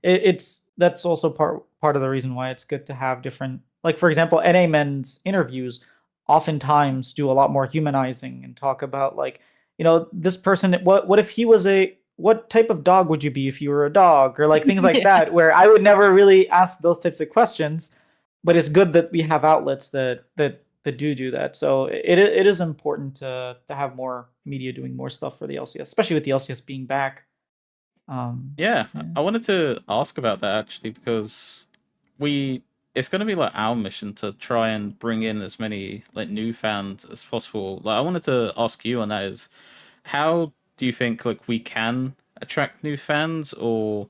it's that's also part of the reason why it's good to have different, like for example, NA men's interviews oftentimes do a lot more humanizing and talk about like, this person. What if he was what type of dog would you be if you were a dog, or like things like Yeah. that, where I would never really ask those types of questions, but it's good that we have outlets that do that. So it is important to have more media doing more stuff for the LCS, especially with the LCS being back. Yeah, Yeah. I wanted to ask about that actually because we it's going to be like our mission to try and bring in as many like new fans as possible. Like I wanted to ask you on that is how do you think like we can attract new fans or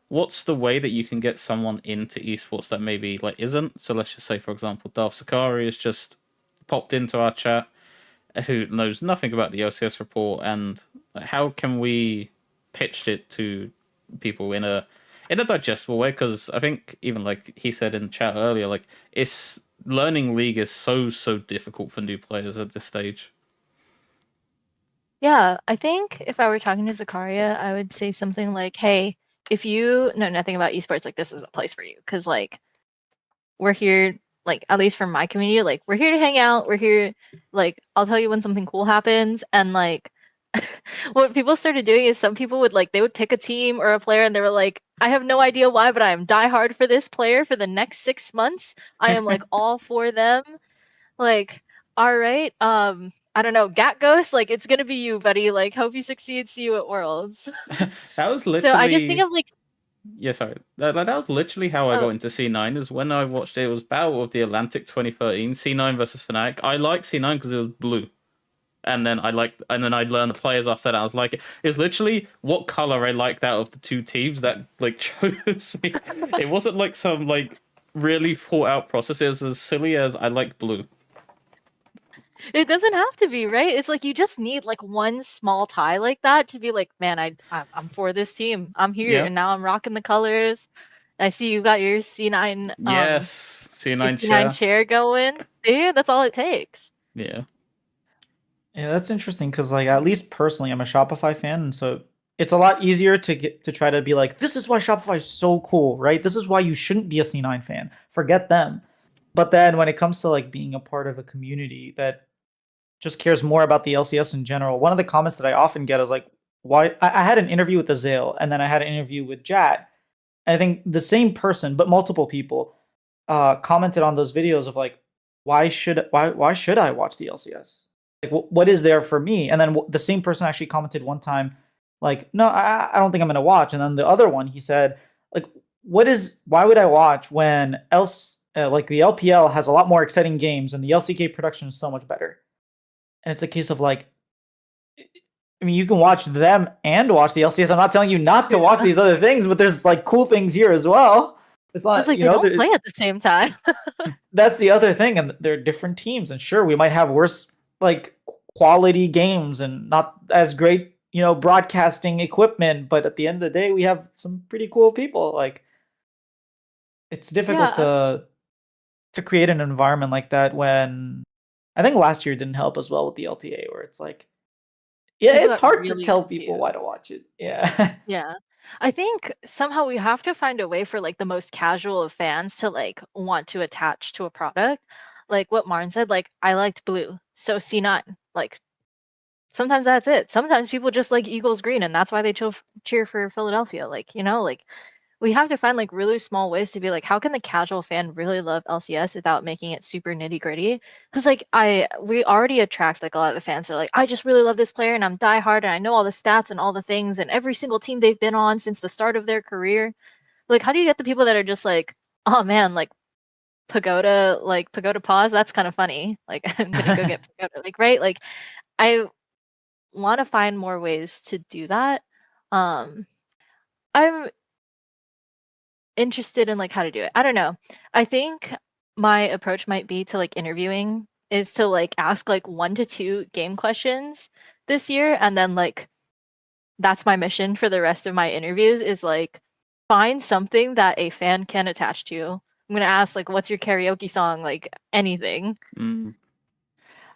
what's the way that you can get someone into esports that maybe like isn't? So let's just say, for example, Darth Sakari has just popped into our chat, who knows nothing about the LCS report, and how can we pitch it to people in a digestible way? Because I think even like he said in chat earlier, like it's learning League is so difficult for new players at this stage. Yeah, I think if I were talking to Zakaria, I would say something like, "Hey, if you know nothing about esports, like this is a place for you, because like we're here, like at least from my community, like we're here to hang out. We're here, like I'll tell you when something cool happens, and like what people started doing is some people would like they would pick a team or a player, and they were like, I have no idea why, but I am diehard for this player for the next 6 months. I am like all for them. Like, all right, I don't know, Gat Ghost, like it's gonna be you, buddy. Like, hope you succeed. See you at Worlds. That was So I just think literally of like, yeah, sorry. That was literally how I oh, got into C9. Is when I watched it was Battle of the Atlantic 2013, C9 versus Fnatic. I liked C9 because it was blue. And then I learned the players after that. I was like, it's literally what color I liked out of the two teams that like chose me. It wasn't like some like really thought out process. It was as silly as I like blue. it doesn't have to be, right? It's like you just need like one small tie like that to be like, man, I'm for this team. I'm here, Yeah. and now I'm rocking the colors. I see you got your C9 Yes. your C9 C9 chair. chair going. Dude, that's all it takes. Yeah. Yeah, that's interesting because, like, at least personally, I'm a Shopify fan, and so it's a lot easier to get to try to be like, this is why Shopify is so cool, right? This is why you shouldn't be a C9 fan. Forget them. But then when it comes to like being a part of a community that just cares more about the LCS in general, one of the comments that I often get is like, why? I had an interview with Azale, and then I had an interview with Jad. And I think the same person, but multiple people, commented on those videos of like, why should I watch the LCS? Like, what is there for me? And then the same person actually commented one time, like, no, I don't think I'm gonna watch. And then the other one, he said, like, why would I watch when else like the LPL has a lot more exciting games and the LCK production is so much better? And it's a case of like, I mean, you can watch them and watch the LCS. I'm not telling you not to watch these other things, but there's like cool things here as well. It's It's not, like you they know, don't play at the same time. that's the other thing, and they're different teams. And sure, we might have worse like quality games and not as great, you know, broadcasting equipment, but at the end of the day, we have some pretty cool people. Like, it's difficult Yeah, to create an environment like that when I think last year didn't help as well with the LTA, where it's like, yeah, people it's got hard to really tell people why confused. to watch it. Yeah. Yeah. I think somehow we have to find a way for like the most casual of fans to like want to attach to a product. Like what Martin said, like I liked blue, so C9. Like sometimes that's it. Sometimes people just like Eagles green, and that's why they cheer for Philadelphia. Like, you know, like we have to find like really small ways to be like, how can the casual fan really love LCS without making it super nitty gritty? Because like we already attract like a lot of the fans that are like, I just really love this player and I'm diehard and I know all the stats and all the things and every single team they've been on since the start of their career. Like, how do you get the people that are just like, oh man, Pagoda pause? That's kind of funny. Like, I'm gonna go get Pagoda. Like, right? Like, I want to find more ways to do that. I'm interested in like how to do it. I don't know. I think my approach might be to like interviewing is to like ask like 1 to 2 game questions this year, and then like that's my mission for the rest of my interviews is like find something that a fan can attach to. I'm gonna ask like what's your karaoke song, like anything. Mm.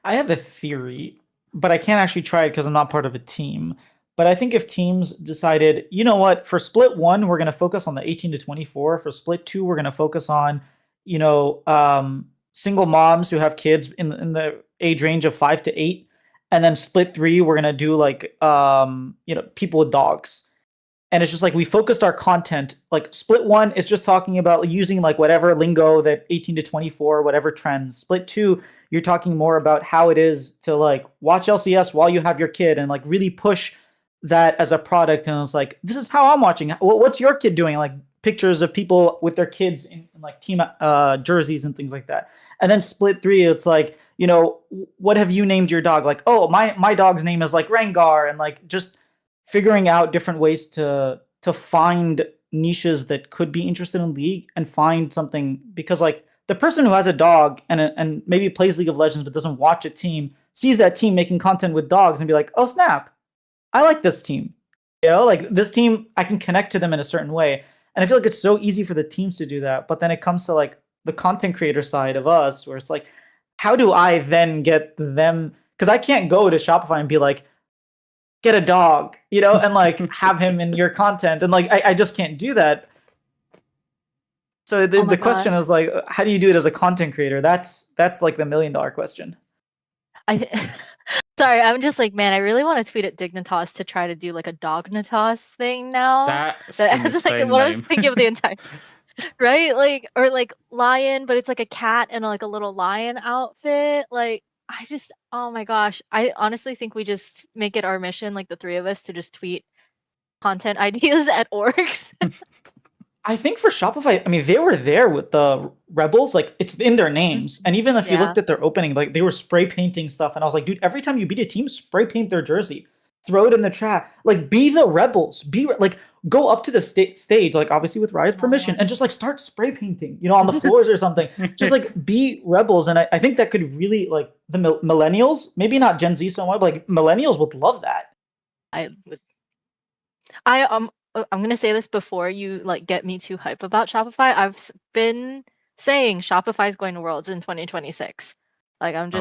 I have a theory, but I can't actually try it because I'm not part of a team. But I think if teams decided, you know what, for split one, we're going to focus on the 18 to 24. For split two, we're going to focus on, you know, single moms who have kids in the age range of 5 to 8. And then split three, we're going to do like, you know, people with dogs. And it's just like we focused our content. Like split one is just talking about using like whatever lingo that 18 to 24, whatever trends. Split two, you're talking more about how it is to like watch LCS while you have your kid and like really push that as a product. And it's like, this is how I'm watching. What's your kid doing? Like pictures of people with their kids in like team jerseys and things like that. And then split three, it's like, you know, what have you named your dog? Like, oh, my dog's name is like Rengar, and like just figuring out different ways to find niches that could be interested in League and find something, because like the person who has a dog and maybe plays League of Legends but doesn't watch a team sees that team making content with dogs and be like, oh snap, I like this team. Like this team, I can connect to them in a certain way. And I feel like it's so easy for the teams to do that. But then it comes to like the content creator side of us where it's like, how do I then get them? Because I can't go to Shopify and be like, get a dog, and like have him in your content. And like, I just can't do that. So the question is like, how do you do it as a content creator? That's like the $1 million question. Sorry, I'm just like, man, I really want to tweet at Dignitas to try to do like a Dognitas thing now. That's like what I was thinking of the entire right? Like, or like lion, but it's like a cat in like a little lion outfit. Like, oh my gosh. I honestly think we just make it our mission, like the three of us, to just tweet content ideas at orgs. I think for Shopify, I mean, they were there with the Rebels, like it's in their names. And even if you looked at their opening, like they were spray painting stuff. And I was like, dude, every time you beat a team, spray paint their jersey, throw it in the chat, like be the Rebels, go up to the stage, like obviously with Riot's permission, and just like start spray painting, on the floors or something. Just like be Rebels. And I think that could really, like the millennials, maybe not Gen Z so much, but like millennials would love that. I'm gonna say this before you like get me too hype about Shopify. I've been saying Shopify is going to Worlds in 2026. Like I'm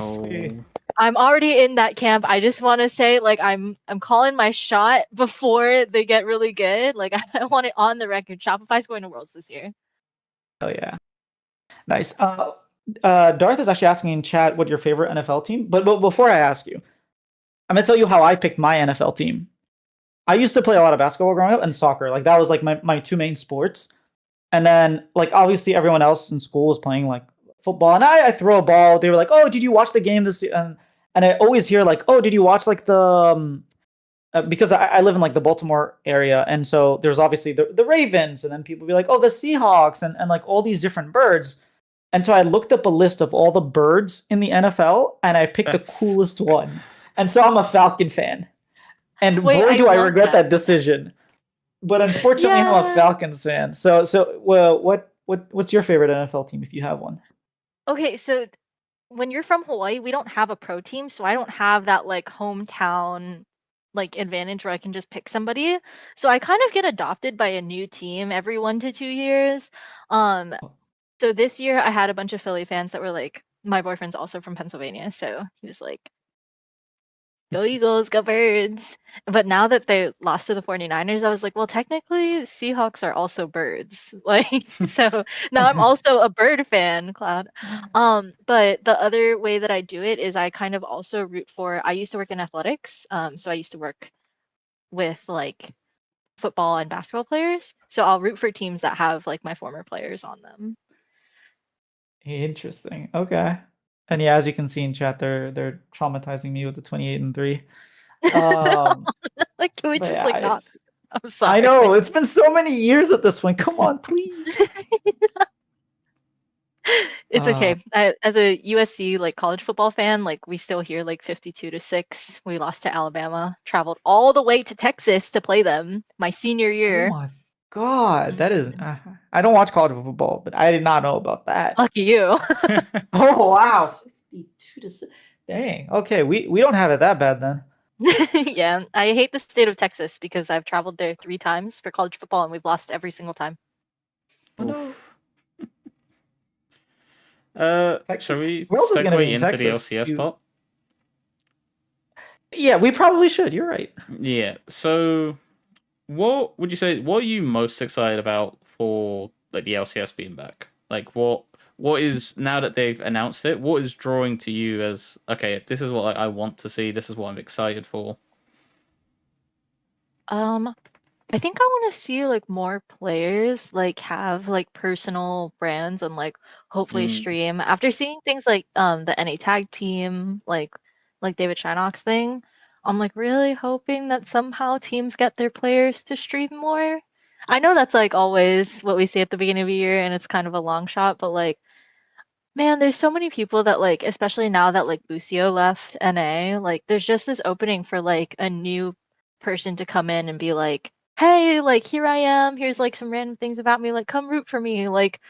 already in that camp. I just want to say like I'm calling my shot before they get really good. Like I want it on the record. Shopify's going to Worlds this year. Oh yeah, nice. Darth is actually asking in chat what your favorite NFL team. But before I ask you, I'm gonna tell you how I picked my NFL team. I used to play a lot of basketball growing up and soccer. Like that was like my two main sports. And then like obviously everyone else in school was playing like football. And I throw a ball. They were like, oh, did you watch the game this year? And I always hear like, oh, did you watch like the because I live in like the Baltimore area. And so there's obviously the Ravens. And then people be like, oh, the Seahawks and like all these different birds. And so I looked up a list of all the birds in the NFL and I picked the coolest one. And so I'm a Falcon fan. And boy, do I regret that decision. But unfortunately, I'm a Falcons fan. So, what's your favorite NFL team if you have one? Okay, so when you're from Hawaii, we don't have a pro team, so I don't have that like hometown like advantage where I can just pick somebody. So I kind of get adopted by a new team every 1 to 2 years. So this year I had a bunch of Philly fans that were like, my boyfriend's also from Pennsylvania, so he was like, go Eagles, go Birds. But now that they lost to the 49ers, I was like, well, technically Seahawks are also birds. Like, so now I'm also a bird fan, Cloud. But the other way that I do it is I kind of also root for, I used to work in athletics. So I used to work with like football and basketball players. So I'll root for teams that have like my former players on them. Interesting. Okay. And yeah, as you can see in chat, they're traumatizing me with the 28-3. Like, can we just like not? I'm sorry. I know it's been so many years at this point. Come on, please. It's okay. As a USC like college football fan, like we still hear like 52-6. We lost to Alabama. Traveled all the way to Texas to play them my senior year. Oh my God, that is. I don't watch college football, but I did not know about that. Lucky you. Oh wow, 52-6. Dang. Okay, we don't have it that bad then. Yeah, I hate the state of Texas because I've traveled there 3 times for college football and we've lost every single time. Oh no. Shall we segue into the LCS part? Yeah, we probably should. You're right. Yeah. So, what would you say? What are you most excited about for like the LCS being back? Like, what is now that they've announced it? What is drawing to you as okay? This is what I want to see. This is what I'm excited for. I think I want to see like more players like have like personal brands and like hopefully stream. After seeing things like the NA tag team, like David Shynock's thing, I'm like really hoping that somehow teams get their players to stream more. I know that's like always what we see at the beginning of the year and it's kind of a long shot, but like man, there's so many people that like, especially now that like Busio left NA, like there's just this opening for like a new person to come in and be like, hey, like here I am, here's like some random things about me, like come root for me. Like,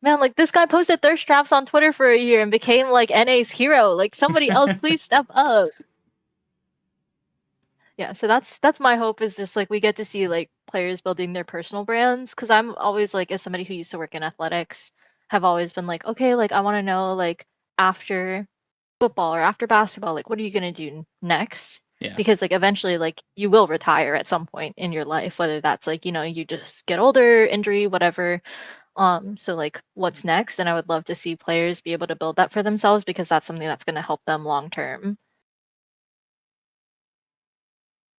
man, like this guy posted thirst traps on Twitter for a year and became like NA's hero. Like somebody else please step up. Yeah, so that's my hope, is just like we get to see like players building their personal brands, because I'm always like, as somebody who used to work in athletics, have always been like, okay, like I want to know, like after football or after basketball, like what are you going to do next? Yeah. Because like eventually like you will retire at some point in your life, whether that's like, you just get older, injury, whatever. So like what's next? And I would love to see players be able to build that for themselves, because that's something that's going to help them long term.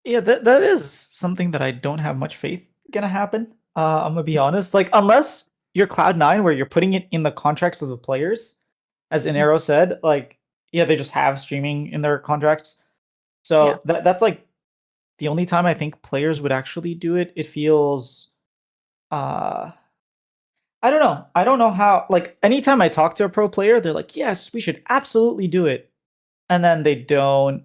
Yeah, that is something that I don't have much faith gonna happen. I'm gonna be honest. Like, unless you're Cloud9, where you're putting it in the contracts of the players, as Inero said, like, yeah, they just have streaming in their contracts. Yeah. So that's like the only time I think players would actually do it. It feels, uh, I don't know. I don't know how. Like, anytime I talk to a pro player, they're like, "Yes, we should absolutely do it," and then they don't.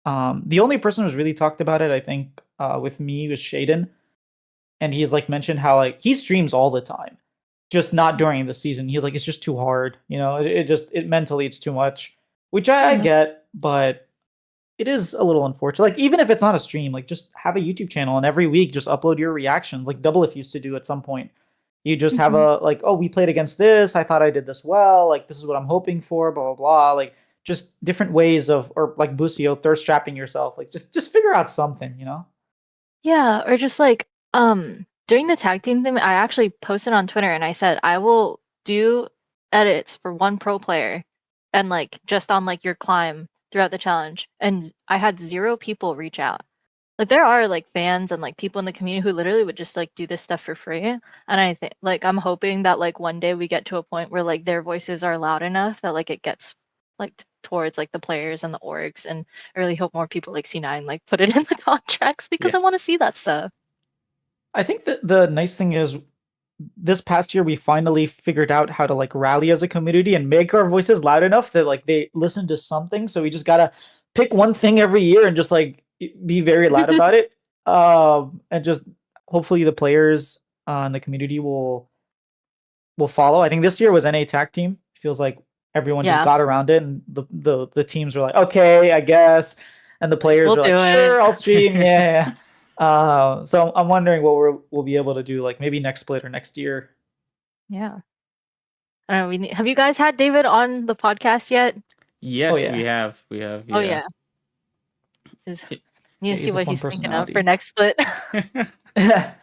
The only person who's really talked about it, I think, with me was Shaden, and he's like mentioned how like he streams all the time, just not during the season. He's like, it's just too hard, it just it mentally it's too much, which I Yeah. get, but it is a little unfortunate. Like, even if it's not a stream, like just have a YouTube channel and every week just upload your reactions, like Double If used to do at some point. You just have Mhm. a like, oh, we played against this. I thought I did this well. Like, this is what I'm hoping for. Blah blah blah. Like, just different ways of, or like Busio thirst trapping yourself. Like, just figure out something. Yeah, or just like during the tag team thing, I actually posted on Twitter and I said I will do edits for one pro player and like just on like your climb throughout the challenge. And I had 0 people reach out. Like there are like fans and like people in the community who literally would just like do this stuff for free. And I think like I'm hoping that like one day we get to a point where like their voices are loud enough that like it gets like towards like the players and the orgs. And I really hope more people like C9 like put it in the contracts, because Yeah. I want to see that stuff. I think that the nice thing is, this past year we finally figured out how to like rally as a community and make our voices loud enough that like they listen to something. So we just gotta pick one thing every year and just like be very loud about it. And just hopefully the players in the community will follow. I think this year was NA Tag Team. Feels like everyone just Yeah, got around it, and the teams were like, okay, I guess, and the like players we'll were like, do it. sure, I'll stream, yeah. So I'm wondering what we'll be able to do, like maybe next split or next year. Yeah. I don't know, have you guys had David on the podcast yet? Yes, yeah. we have. We have. Oh Yeah. Need to Yeah, see he's a what fun he's thinking of for personality. next split. Yeah,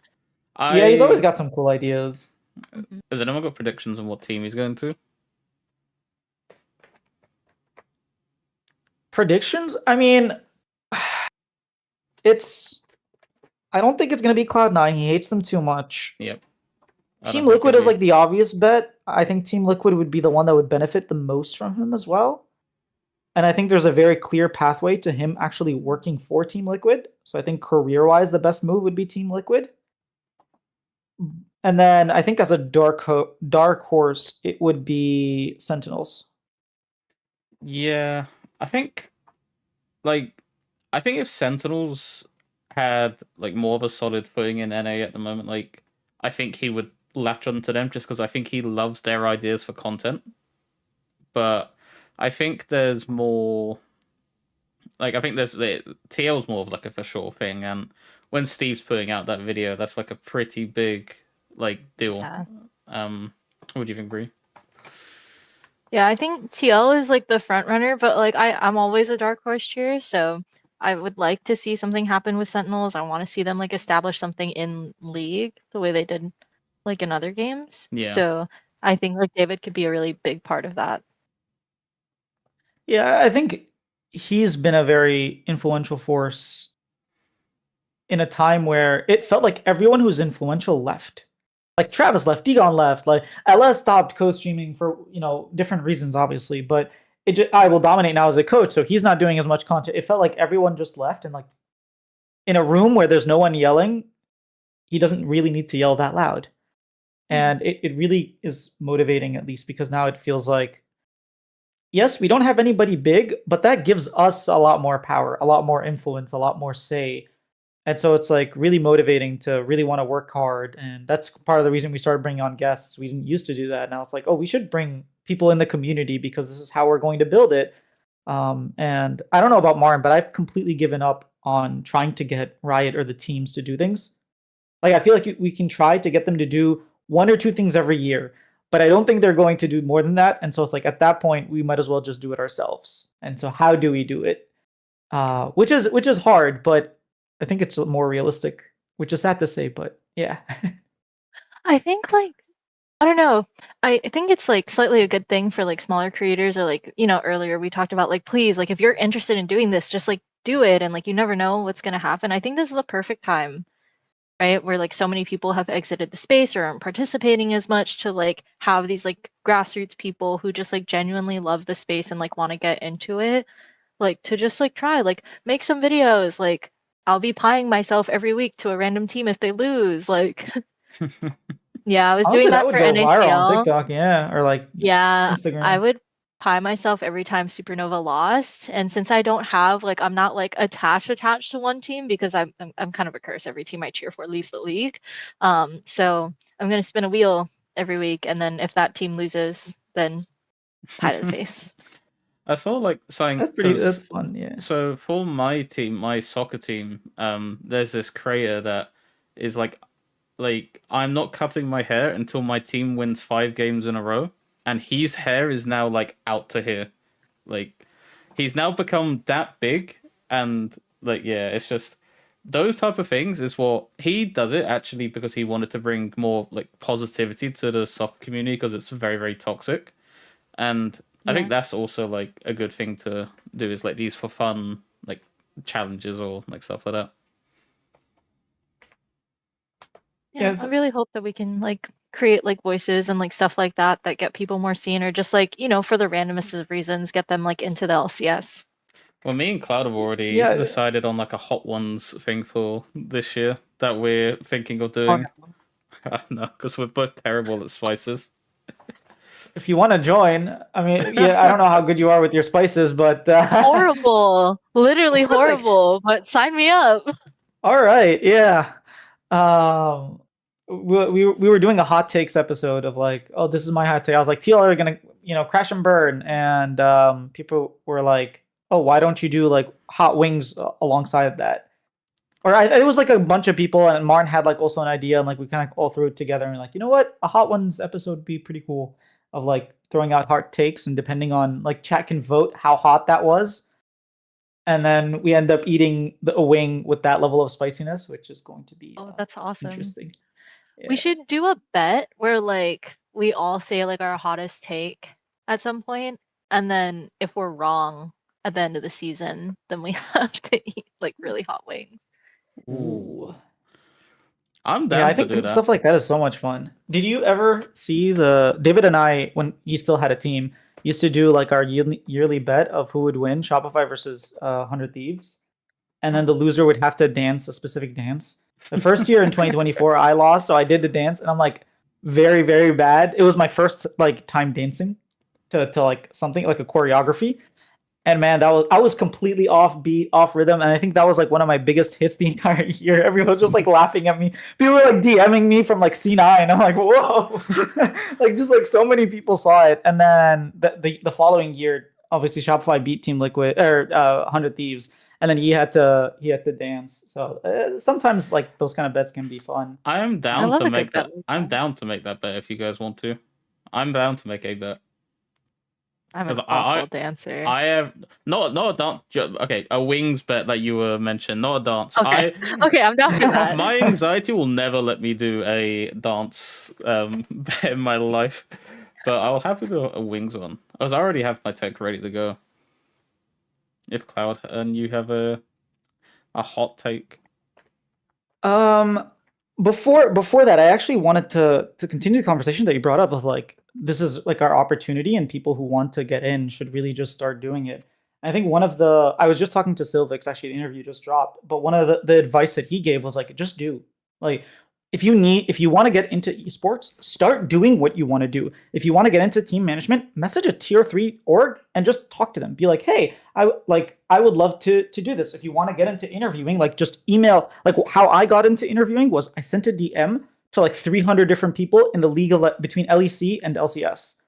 he's always I. got some cool ideas. Mhm. Has anyone got predictions on what team he's going to? Predictions? I mean, it's. I don't think it's gonna be Cloud9. He hates them too much. Yep. Team Liquid is like the obvious bet. I think Team Liquid would be the one that would benefit the most from him as well. And I think there's a very clear pathway to him actually working for Team Liquid. So I think career-wise, the best move would be Team Liquid. And then I think as a dark horse, it would be Sentinels. Yeah, I think, like, I think if Sentinels had like more of a solid footing in NA at the moment, like, I think he would latch onto them just because I think he loves their ideas for content. But I think there's more. Like, I think there's the TL's more of like a for sure thing, and when Steve's putting out that video, that's like a pretty big like deal. Yeah. What do you think, Bree? Yeah, I think TL is like the front runner, but like I'm always a dark horse cheer, so I would like to see something happen with Sentinels. I want to see them like establish something in League the way they did like in other games. Yeah. So I think like David could be a really big part of that. Yeah, I think he's been a very influential force in a time where it felt like everyone who's influential left. Like Travis left, Degon left, like LS stopped co-streaming for different reasons, obviously. But I will dominate now as a coach, so he's not doing as much content. It felt like everyone just left, and like in a room where there's no one yelling, he doesn't really need to yell that loud. And it really is motivating, at least because now it feels like, yes, we don't have anybody big, but that gives us a lot more power, a lot more influence, a lot more say. And so it's like really motivating to really want to work hard. And that's part of the reason we started bringing on guests. We didn't used to do that. Now it's like, oh, we should bring people in the community because this is how we're going to build it. And I don't know about Martin, but I've completely given up on trying to get Riot or the teams to do things. Like I feel like we can try to get them to do one or two things every year, but I don't think they're going to do more than that. And so it's like at that point, we might as well just do it ourselves. And so how do we do it? Which is hard, but I think it's more realistic. Which is sad to say, but yeah. I think like I don't know. I think it's like slightly a good thing for like smaller creators or like, earlier we talked about like please, like if you're interested in doing this, just like do it and like you never know what's gonna happen. I think this is the perfect time, right? Where like so many people have exited the space or aren't participating as much to like have these like grassroots people who just like genuinely love the space and like want to get into it. Like to just like try, like make some videos, like I'll be pieing myself every week to a random team if they lose. Like yeah, I was Honestly, doing that that would for go viral on NACL. TikTok, yeah, or like Yeah, I Instagram. would pie myself every time Supernova lost. And since I don't have like I'm not like attached to one team because I'm kind of a curse. Every team I cheer for leaves the league. So I'm gonna spin a wheel every week, and then if that team loses, then pie to the face. I saw like saying That's because fun, yeah. so for my team, my soccer team, there's this creator that is like I'm not cutting my hair until my team wins 5 games in a row, and his hair is now like out to here, like he's now become that big, and like yeah, it's just those type of things is what he does it actually because he wanted to bring more like positivity to the soccer community because it's very very toxic, and I think Yeah. that's also like a good thing to do is like these for fun like challenges or like stuff like that. Yeah, Yeah, I really hope that we can like create like voices and like stuff like that that get people more seen or just like, for the randomest of reasons, get them like into the LCS. Well, me and Cloud have already yeah. decided on like a hot ones thing for this year that we're thinking of Oh, doing. no. No, because we're both terrible at spices. If you want to join, I mean, yeah, I don't know how good you are with your spices, but Horrible. Literally what? horrible, but sign me up. All right, yeah. Um, we were doing a hot takes episode of like, oh, this is my hot take. I was like, TL are gonna, crash and burn, and people were like, oh, why don't you do like hot wings alongside that? Or it was like a bunch of people, and Martin had like also an idea, and like we kind of all threw it together, and like, you know what, a hot ones episode would be pretty cool of like throwing out hot takes, and depending on like chat can vote how hot that was, and then we end up eating a wing with that level of spiciness, which is going to be Oh, that's awesome. interesting. We Yeah. should do a bet where like we all say like our hottest take at some point, and then if we're wrong at the end of the season, then we have to eat like really hot wings. Ooh. I'm Yeah, I down to think do that. stuff like that is so much fun. Did you ever see the David and I, when he still had a team, used to do like our yearly bet of who would win Shopify versus 100 Thieves, and then the loser would have to dance a specific dance. The first year in 2024, I lost, so I did the dance, and I'm like very very bad. It was my first like time dancing to like something like a choreography, and man, I was completely off beat, off rhythm, and I think that was like one of my biggest hits the entire year. Everyone was just like laughing at me. People were like DMing me from like C9. I'm like, whoa, like just like so many people saw it. And then the following year, obviously Shopify beat Team Liquid or 100 Thieves, and then he had to dance. So sometimes like those kind of bets can be fun. I am I down love to a good make bet that. like I'm that. down to make that bet if you guys want to. I'm down to make a bet I'm an because awful dancer. I have not a dance. Okay, a wings bet that you were mentioned, not a dance. Okay. Okay, I'm down for that. My anxiety will never let me do a dance bet in my life, but I'll have to do a wings one. I already have my tech ready to go. If Cloud and you have a hot take. Um, before that, I actually wanted to continue the conversation that you brought up of like this is like our opportunity, and people who want to get in should really just start doing it. I think one of the I was just talking to Silvix, actually the interview just dropped, but one of the advice that he gave was like just do. Like if you want to get into esports, start doing what you want to do. If you want to get into team management, message a tier 3 org and just talk to them. Be like, hey, I would love to do this. If you want to get into interviewing, like just email. Like how I got into interviewing was I sent a DM to like 300 different people in the league between LEC and LCS.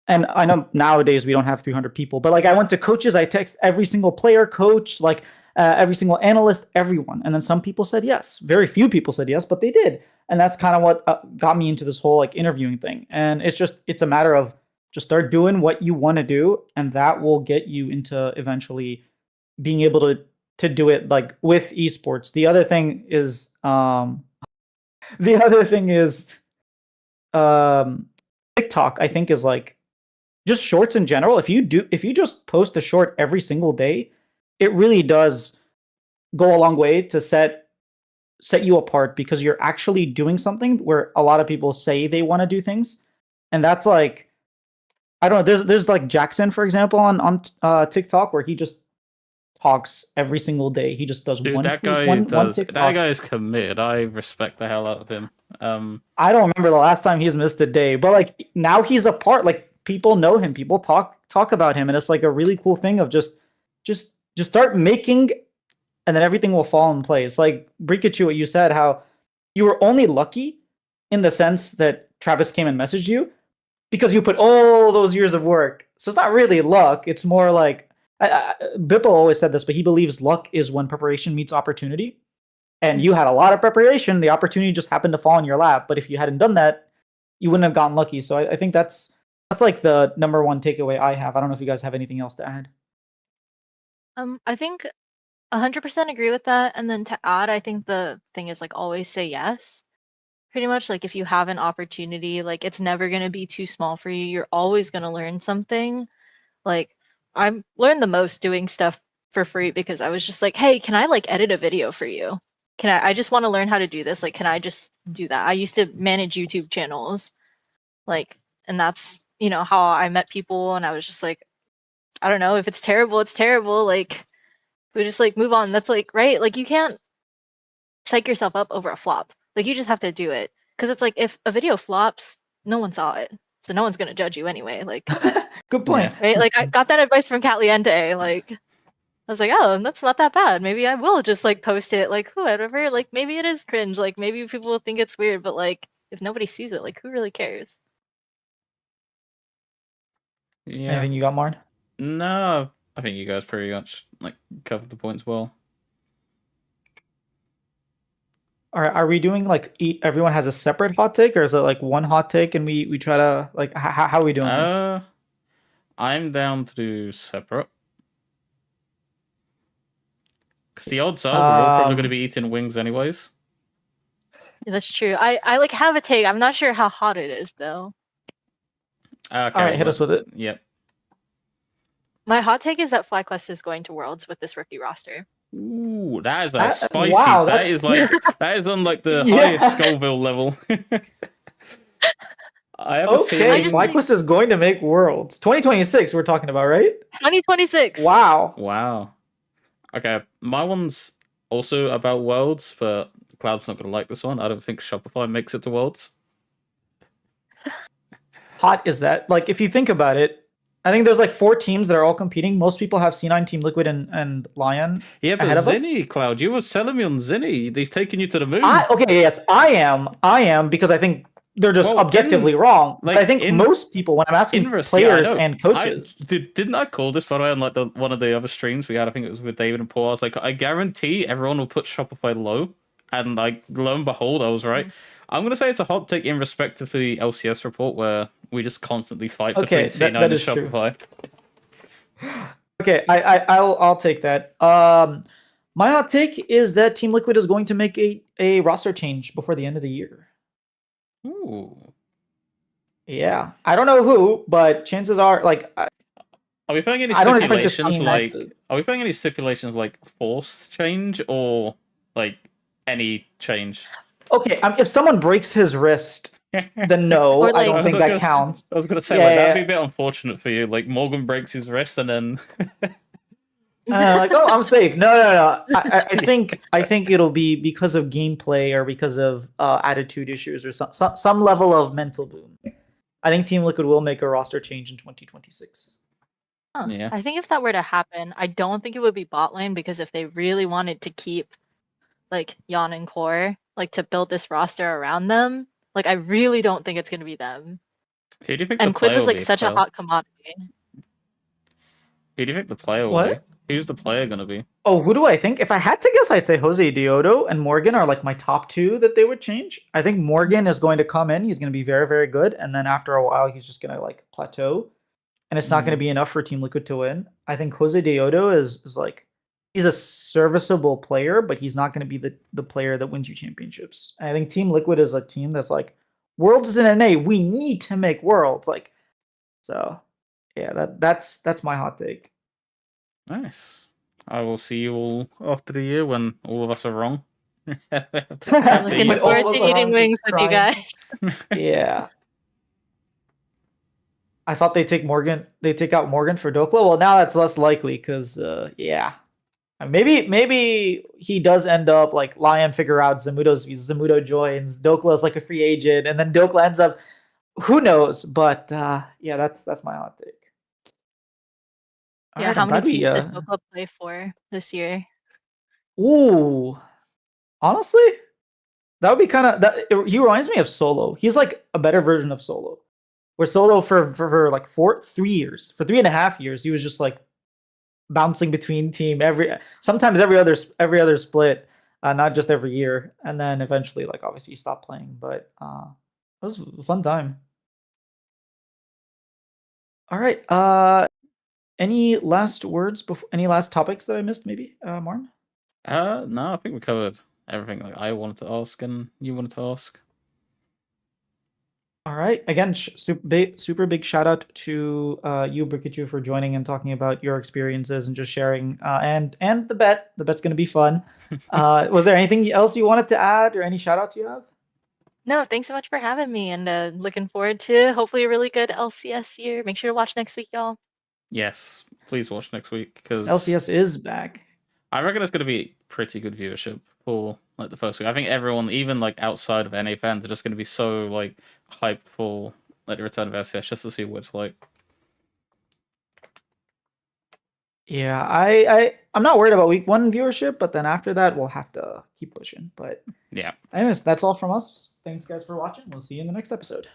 And I know nowadays we don't have 300 people, but like I went to coaches, I text every single player coach, like every single analyst, everyone. And then some people said yes. Very few people said yes, but they did. And that's kind of what got me into this whole like interviewing thing. And it's a matter of just start doing what you want to do, and that will get you into eventually being able to do it like with esports. The other thing is TikTok, I think, is like just shorts in general. If you just post a short every single day, it really does go a long way to set you apart, because you're actually doing something where a lot of people say they want to do things. And that's like, I don't know, there's like Jackson, for example, on TikTok, where he just talks every single day. He just does one TikTok. That guy is committed. I respect the hell out of him. I don't remember the last time he's missed a day, but like now he's a part, like people know him, people talk about him, and it's like a really cool thing of just start making, and then everything will fall in place. Like Brikachu, what you said, how you were only lucky in the sense that Travis came and messaged you because you put all those years of work. So it's not really luck. It's more like, Bippo always said this, but he believes luck is when preparation meets opportunity. And you had a lot of preparation. The opportunity just happened to fall in your lap. But if you hadn't done that, you wouldn't have gotten lucky. So I think that's like the number one takeaway I have. I don't know if you guys have anything else to add. I think 100% agree with that. And then to add, I think the thing is like always say yes. Pretty much like if you have an opportunity, like it's never going to be too small for you. You're always going to learn something. Like I've learned the most doing stuff for free because I was just like, hey, can I like edit a video for you? I just want to learn how to do this. Like, can I just do that? I used to manage YouTube channels, like, and that's, how I met people. And I was just like, I don't know, if it's terrible, it's terrible. Like, we just like move on. That's like, right? Like, you can't psych yourself up over a flop. Like, you just have to do it. Because it's like, if a video flops, no one saw it. So no one's going to judge you anyway. Like, good point. Right? Like, I got that advice from Catliente. Like, I was like, oh, that's not that bad. Maybe I will just like post it. Like, whatever. Like, maybe it is cringe. Like, maybe people will think it's weird. But like, if nobody sees it, like, who really cares? Yeah. Anything you got, Marn? No, I think you guys pretty much like covered the points well. All right, are we doing like everyone has a separate hot take, or is it like one hot take and we try to like how are we doing this? I'm down to do separate. Because the odds are we're all probably going to be eating wings anyways. Yeah, that's true. I like have a take. I'm not sure how hot it is though. Okay, all right, hit us with it. Yep. My hot take is that FlyQuest is going to Worlds with this rookie roster. Ooh, that is like spicy. Wow, that is on like the highest Scoville level. I have a feeling FlyQuest is going to make Worlds 2026. We're talking about, right? 2026. Wow. Okay, my one's also about Worlds, but Cloud's not gonna like this one. I don't think Shopify makes it to Worlds. Hot is that? Like, if you think about it, I think there's like 4 teams that are all competing. Most people have C9, Team Liquid, and Lion. Yeah, but Zinni, Cloud, you were selling me on Zinni. He's taking you to the moon. Yes, I am because I think they're just objectively wrong. Like, but I think most people, when I'm asking players and coaches, didn't I call this, by the way, on like one of the other streams we had? I think it was with David and Paul. I was like, I guarantee everyone will put Shopify low, and like lo and behold, I was right. I'm gonna say it's a hot take in respect to the LCS report where we just constantly fight between C9 and Shopify. Okay, I'll take that. My hot take is that Team Liquid is going to make a roster change before the end of the year. Ooh. Yeah, I don't know who, but chances are, like, are we putting any stipulations like? Are we putting any stipulations like forced change or like any change? Okay, if someone breaks his wrist, then no, I don't think that counts. I was gonna say that'd be a bit unfortunate for you. Like Morgan breaks his wrist and then Like, oh, I'm safe. No. I think it'll be because of gameplay or because of attitude issues or some level of mental boom. I think Team Liquid will make a roster change in 2026. Huh. Yeah. I think if that were to happen, I don't think it would be bot lane, because if they really wanted to keep like Yon and Core, like to build this roster around them, like I really don't think it's gonna be them. Who do you think And the Quid player was will like be? such a Pearl? hot commodity. Who do you think the player will be? What? Who's the player gonna be? Oh, who do I think? If I had to guess, I'd say Jose Diodo and Morgan are like my top two that they would change. I think Morgan is going to come in. He's going to be very, very good. And then after a while, he's just going to like plateau. And it's not going to be enough for Team Liquid to win. I think Jose Diodo is like, he's a serviceable player, but he's not going to be the player that wins you championships. And I think Team Liquid is a team that's like, Worlds is in NA. We need to make Worlds. Like, so yeah, that's my hot take. Nice. I will see you all after the year when all of us are wrong. I'm After looking you- all of forward us to are eating on wings with you crying. guys. Yeah. I thought they take out Morgan for Dokla. Well, now that's less likely because yeah. Maybe he does end up like Lion figure out Zamudo joins, Dokla's like a free agent, and then Dokla ends up, who knows? But yeah, that's my hot take. All Yeah, right, how I'm many glad we, teams does Dokla play for this year? Ooh, honestly, that would be kind of that. He reminds me of Solo. He's like a better version of Solo. Where Solo for like 3.5 years, he was just like bouncing between team sometimes every other split, not just every year, and then eventually like obviously he stopped playing. But it was a fun time. All right. Any last words before? Any last topics that I missed? Maybe, Martin. No, I think we covered everything like I wanted to ask and you wanted to ask. All right. Again, super big shout out to you, Brikichu, for joining and talking about your experiences and just sharing. And the bet. The bet's going to be fun. Was there anything else you wanted to add or any shout outs you have? No, thanks so much for having me, and looking forward to hopefully a really good LCS year. Make sure to watch next week, y'all. Yes, please watch next week because LCS is back. I reckon it's going to be pretty good viewership for like the first week. I think everyone, even like outside of NA fans, are just going to be so like hyped for like the return of LCS just to see what it's like. Yeah, I'm not worried about week 1 viewership, but then after that we'll have to keep pushing. But Yeah. anyways, that's all from us. Thanks guys for watching. We'll see you in the next episode.